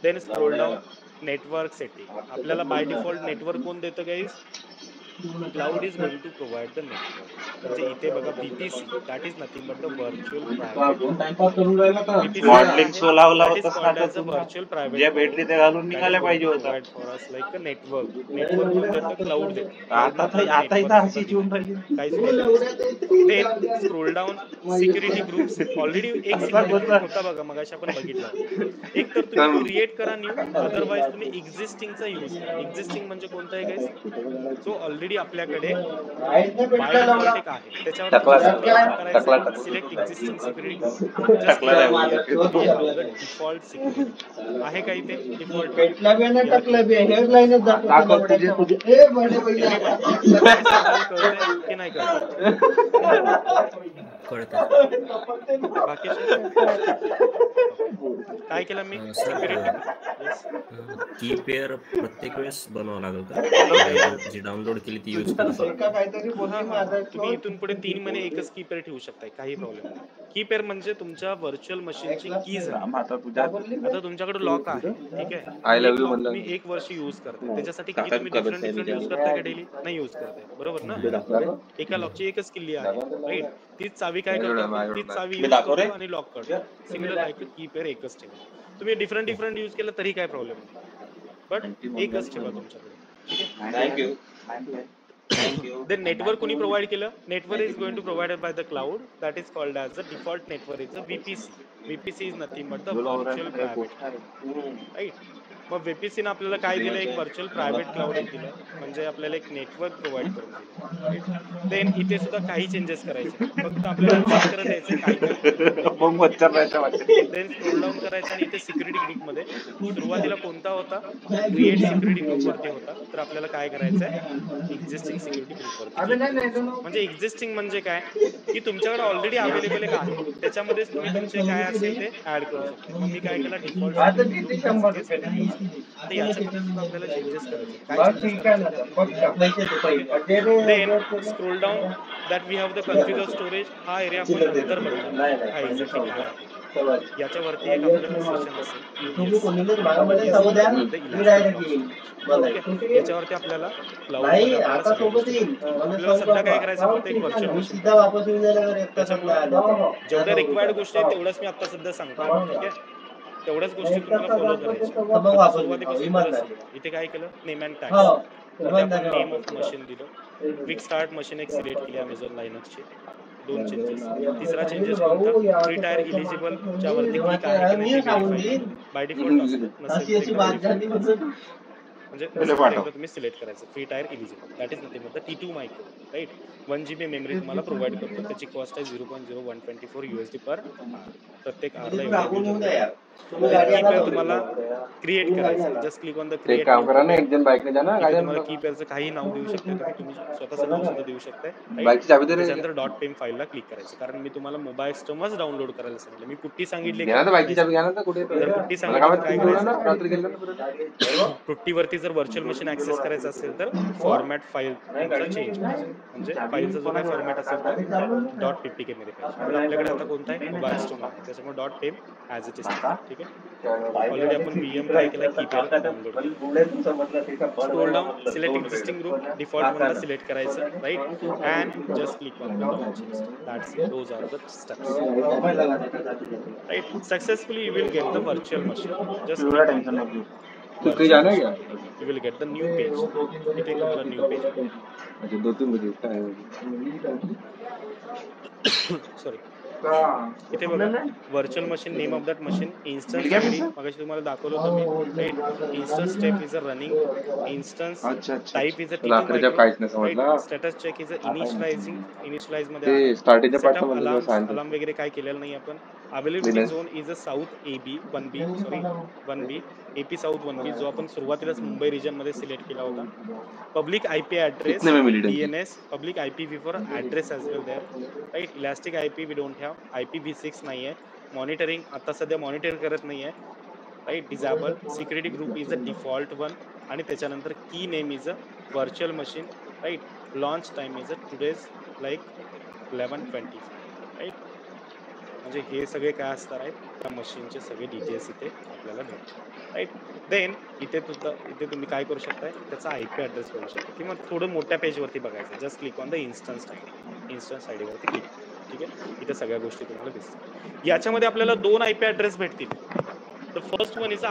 Then scroll down, network setting. आपल्याला बाय डिफॉल्ट नेटवर्क कोण देतं guys? Cloud is going to provide the network. म्हणजे इथे बघा VPC, that is nothing but the virtual private. VPC काय मॉडेलिंग आहे? सो लावला दॅट इज होतास ना कॉल्ड आता ॲज अ तू. व्हर्च्युअल प्रायव्हेट ज्या क्लाउड. भेटली ते घालून दॅट इज निघायला गोइंग पाहिजे टू होता. Provide for us like a network. Network कोण देतं? क्लाउड देतं. क्लाउडनं आता आपल्याला आता इथं नेटवर्क हसी सुद्धा येऊन दिलं. राहिली. काही सुद्धा गरज नाही. Then scroll down, security groups. Already एक सिक्युरिटी ग्रुप होता बघा, मगाशी आपण बघितला होता. एक तर तुम्ही क्रिएट करा न्यू, अदरवाइज तुम्ही एक्झिस्टिंगचा यूज करा. एक्झिस्टिंग म्हणजे कोणता आहे गाईस? जो ऑलरेडी आपल्याकडे बाय डिफॉल्ट एक आहे, त्याच्यावरती टकला जस्ट क्लिक टकला करायचं, टकला select existing security group, just टकला क्लिक. नाही we have the default security group. आहे का इथे डिफॉल्ट वन? याला क्लिक सर्वांना कळतंय की नाही कळत? कळतं. बाकी काय केलं मी? Sir security. Yes, key pair प्रत्येक वेळेस बनवावं लागेल का? जी डाउनलोड केली ती यूज करायला? तुम्ही इथून पुढे 3 महिने एकच की पेअर ठेवू शकताय, काही प्रॉब्लेम नाही. की पेअर म्हणजे तुमच्या व्हर्च्युअल मशीनची कीज आहे. आता तुझ्या आता तुमच्याकडे लॉक आहे, ठीक आहे. आय लव्ह एक यू लॉक म्हणलं. तुम्ही 1 वर्ष यूज करताय, त्याच्यासाठी की काका तुम्ही करत डिफरंट नाही यूज करताय का डेली? नाही यूज करताय, बरोबर ना? एका लॉकची एकच किल्ली आहे, राईट. तीच चावी काय करतो आपण? तीच चावी मी यूज दाखव रे. करतो आणि लॉक करतो. सिमिलर लाईक की पेअर एकच ठेवा. तुम्ही डिफरंट यूज केलं तरी काय प्रॉब्लेम नाही, बट एकच ठेवा तुमच्याकडे, ठीक आहे. Then network कोणी प्रोव्हाइड केलं? Network is going to provided by the cloud, that is called as the default network is a VPC. VPC is nothing but the virtual private cloud, right. मग VPC ने आपल्याला काय दिलं? एक virtual private cloud एक दिलं, म्हणजे आपल्याला एक नेटवर्क प्रोव्हाइड करून दिलं, राईट. देन इथे सुद्धा काही चेंजेस करायचे नाही, फक्त आपल्याला चेक करत यायचं काय काय. मग मच्छर राहायच्या वाटते. देन स्क्रोल डाऊन करायचं आणि इथे सिक्युरिटी ग्रुप मध्ये सुरुवातीला कोणता होता? क्रिएट सिक्युरिटी ग्रुप वरती होता. तर आपल्याला काय करायचंय? एक्झिस्टिंग सिक्युरिटी ग्रुप वरती क्लिक करायचं. म्हणजे एक्झिस्टिंग म्हणजे काय? की तुमच्याकडे ऑलरेडी अवेलेबल एक आहे, त्याच्यामध्येच तुम्ही तुमचे काय असेल ते ऍड करू शकता. मग मी काय केलं? Default security group as it is use केला. आता याच्यामध्ये सुद्धा आपल्याला चेंजेस करायचे. काय चेंजेस करायचे ते आपण बघूया, ठीक आहे. Then scroll down, that we have the configure storage. हा एरिया आपण नंतर बघणार आहोत, हा एक्झॅक्टली काय आहे ते. याच्यावरती एक आपलं सेशन असेल, EBS the elastic block storage, ठीक आहे. याच्यावरती आपल्याला क्लाउड मध्ये आपल्याला सगळ्या गोष्टी करायच्या. आपल्याला सध्या काय करायचं? फक्त एक व्हर्च्युअल मशीन पाहिजे. त्याच्यामुळे जेवढ्या रिक्वायर्ड गोष्टी आहेत तेवढ्याच मी आता सध्या सांगतोय, ठीक आहे. तेवढ्याच गोष्टी तुम्हाला फॉलो करायच्या. आता सुरुवातीपासून परत सुरुवात. इथे काय केलं? Name and tags. इथे आपण नेम ऑफ मशीन दिलं. क्विक स्टार्ट मशीन एक सिलेक्ट केली अमेझॉन लायनक्सची. 2 चेंजेस. तिसरा चेंजेस कोणता? फ्री टायर इलिजिबल च्या वरती क्लिक आहे की नाही ते व्हेरीफाय करा. बाय डिफॉल्ट असतं, नसेल तर एकदा व्हेरीफाय करायचं. म्हणजे नसेल तर एकदा तुम्ही सिलेक्ट करायचं. Free tier eligible, that is nothing but the T2 micro, right. 1 GB memory तुम्हाला प्रोव्हाइड करतो. त्याची कॉस्ट आहे $0.0124 पर आर. प्रत्येक आरला एवढा यूज होतो. देन की पेअर तुम्हाला क्रिएट करायचं. जस्ट क्लिक ऑन द एक क्रिएट काम न्यू करा ना, पेअर. एक जण बाईकने जा ना, इथे गाड्या तुम्हाला की पेअरचं काही नाव देऊ शकता तुम्ही, तुम्ही स्वतःचं नाव सुद्धा देऊ शकताय, राईट. बाईकची चाबी दे रे. त्याच्यानंतर .pem फाईलला क्लिक करायचं, कारण मी तुम्हाला मोबाईल स्टोमच डाउनलोड करायला सांगितलं. मी पुट्टी सांगितली घ्या का? ना बाईकची नाही चाबी, घ्या सांगितलं. ना. कुठे जर पुट्टी मला सांगितली तर काय काय ना करायचं? रात्री गेलं ना फिरायला. पुट्टीवरती जर व्हर्च्युअल मशीन ऍक्सेस करायचं असेल तर फॉर्मॅट फाईल तुमचा चेंज पाहिजे. म्हणजे फाईलचा जो काय फॉर्मॅट असेल तो .ppk मध्ये पाहिजे. पण आपल्याकडे आता कोणता आहे? मोबाईल स्टोम आहे, त्याच्यामुळे .pem ॲज इट इज ठेवा, ठीक आहे. ऑलरेडी आपण VM काय केलं? की पेअर डाउनलोड केलं. Scroll down, select existing group, default वनला सिलेक्ट करायचं, right. And just click on the launch install. That's it. Those are the steps, right. Successfully you will get the virtual machine. Just click on the तू कहीं virtual जाना है क्या? Machine. You will get the new page. इथे तुम्हाला new page मिळेल. अच्छा 2-3 बजे काय? सॉरी, इथे बघा virtual machine, name of that machine, instance ID मगाशी तुम्हाला दाखवलं होतं मी, right. Instance step is a running, instance अच्छा अच्छा टाइप इज अ मला T2 अखेरच्या मायक्रो, काहीच नाही राईट. समजला. Status check is a initializing, initialize मध्ये आहे. ते स्टार्टिंगच्या पार्टचं सेटअप म्हणलं अलार्म्स, सायन्स अलार्म वगैरे काय केलेलं नाही आपण. अवेलेबिलिटी बिनस zone is a south AB 1B AP south 1B, जो आपण सुरुवातीलाच मुंबई रिजन मध्ये सिलेक्ट केला होता. पब्लिक IP ॲड्रेस, कितने में मिली टंकी? DNS, public IPv4 address as well there, right. Elastic IP we don't have. IPv6 नाही आहे. मॉनिटरिंग आता सध्या मॉनिटर करत नाही आहे, right. Disable. Security group is a default one, आणि त्याच्यानंतर key name is a virtual machine, right. Launch time is a today's like 11:25, right. म्हणजे हे सगळे काय असणार आहेत, त्या मशीनचे सगळे डिटेल्स इथे आपल्याला भेटतात. राईट. देन इथे तुम्ही काय करू शकताय, त्याचा IP ऍड्रेस बघू शकता किंवा थोडं मोठ्या पेजवरती बघायचं. Just click on the instance ID वरती क्लिक करा. ठीक आहे. इथे सगळ्या गोष्टी तुम्हाला दिसतात. याच्यामध्ये आपल्याला 2 IP ऍड्रेस भेटतील. The first one is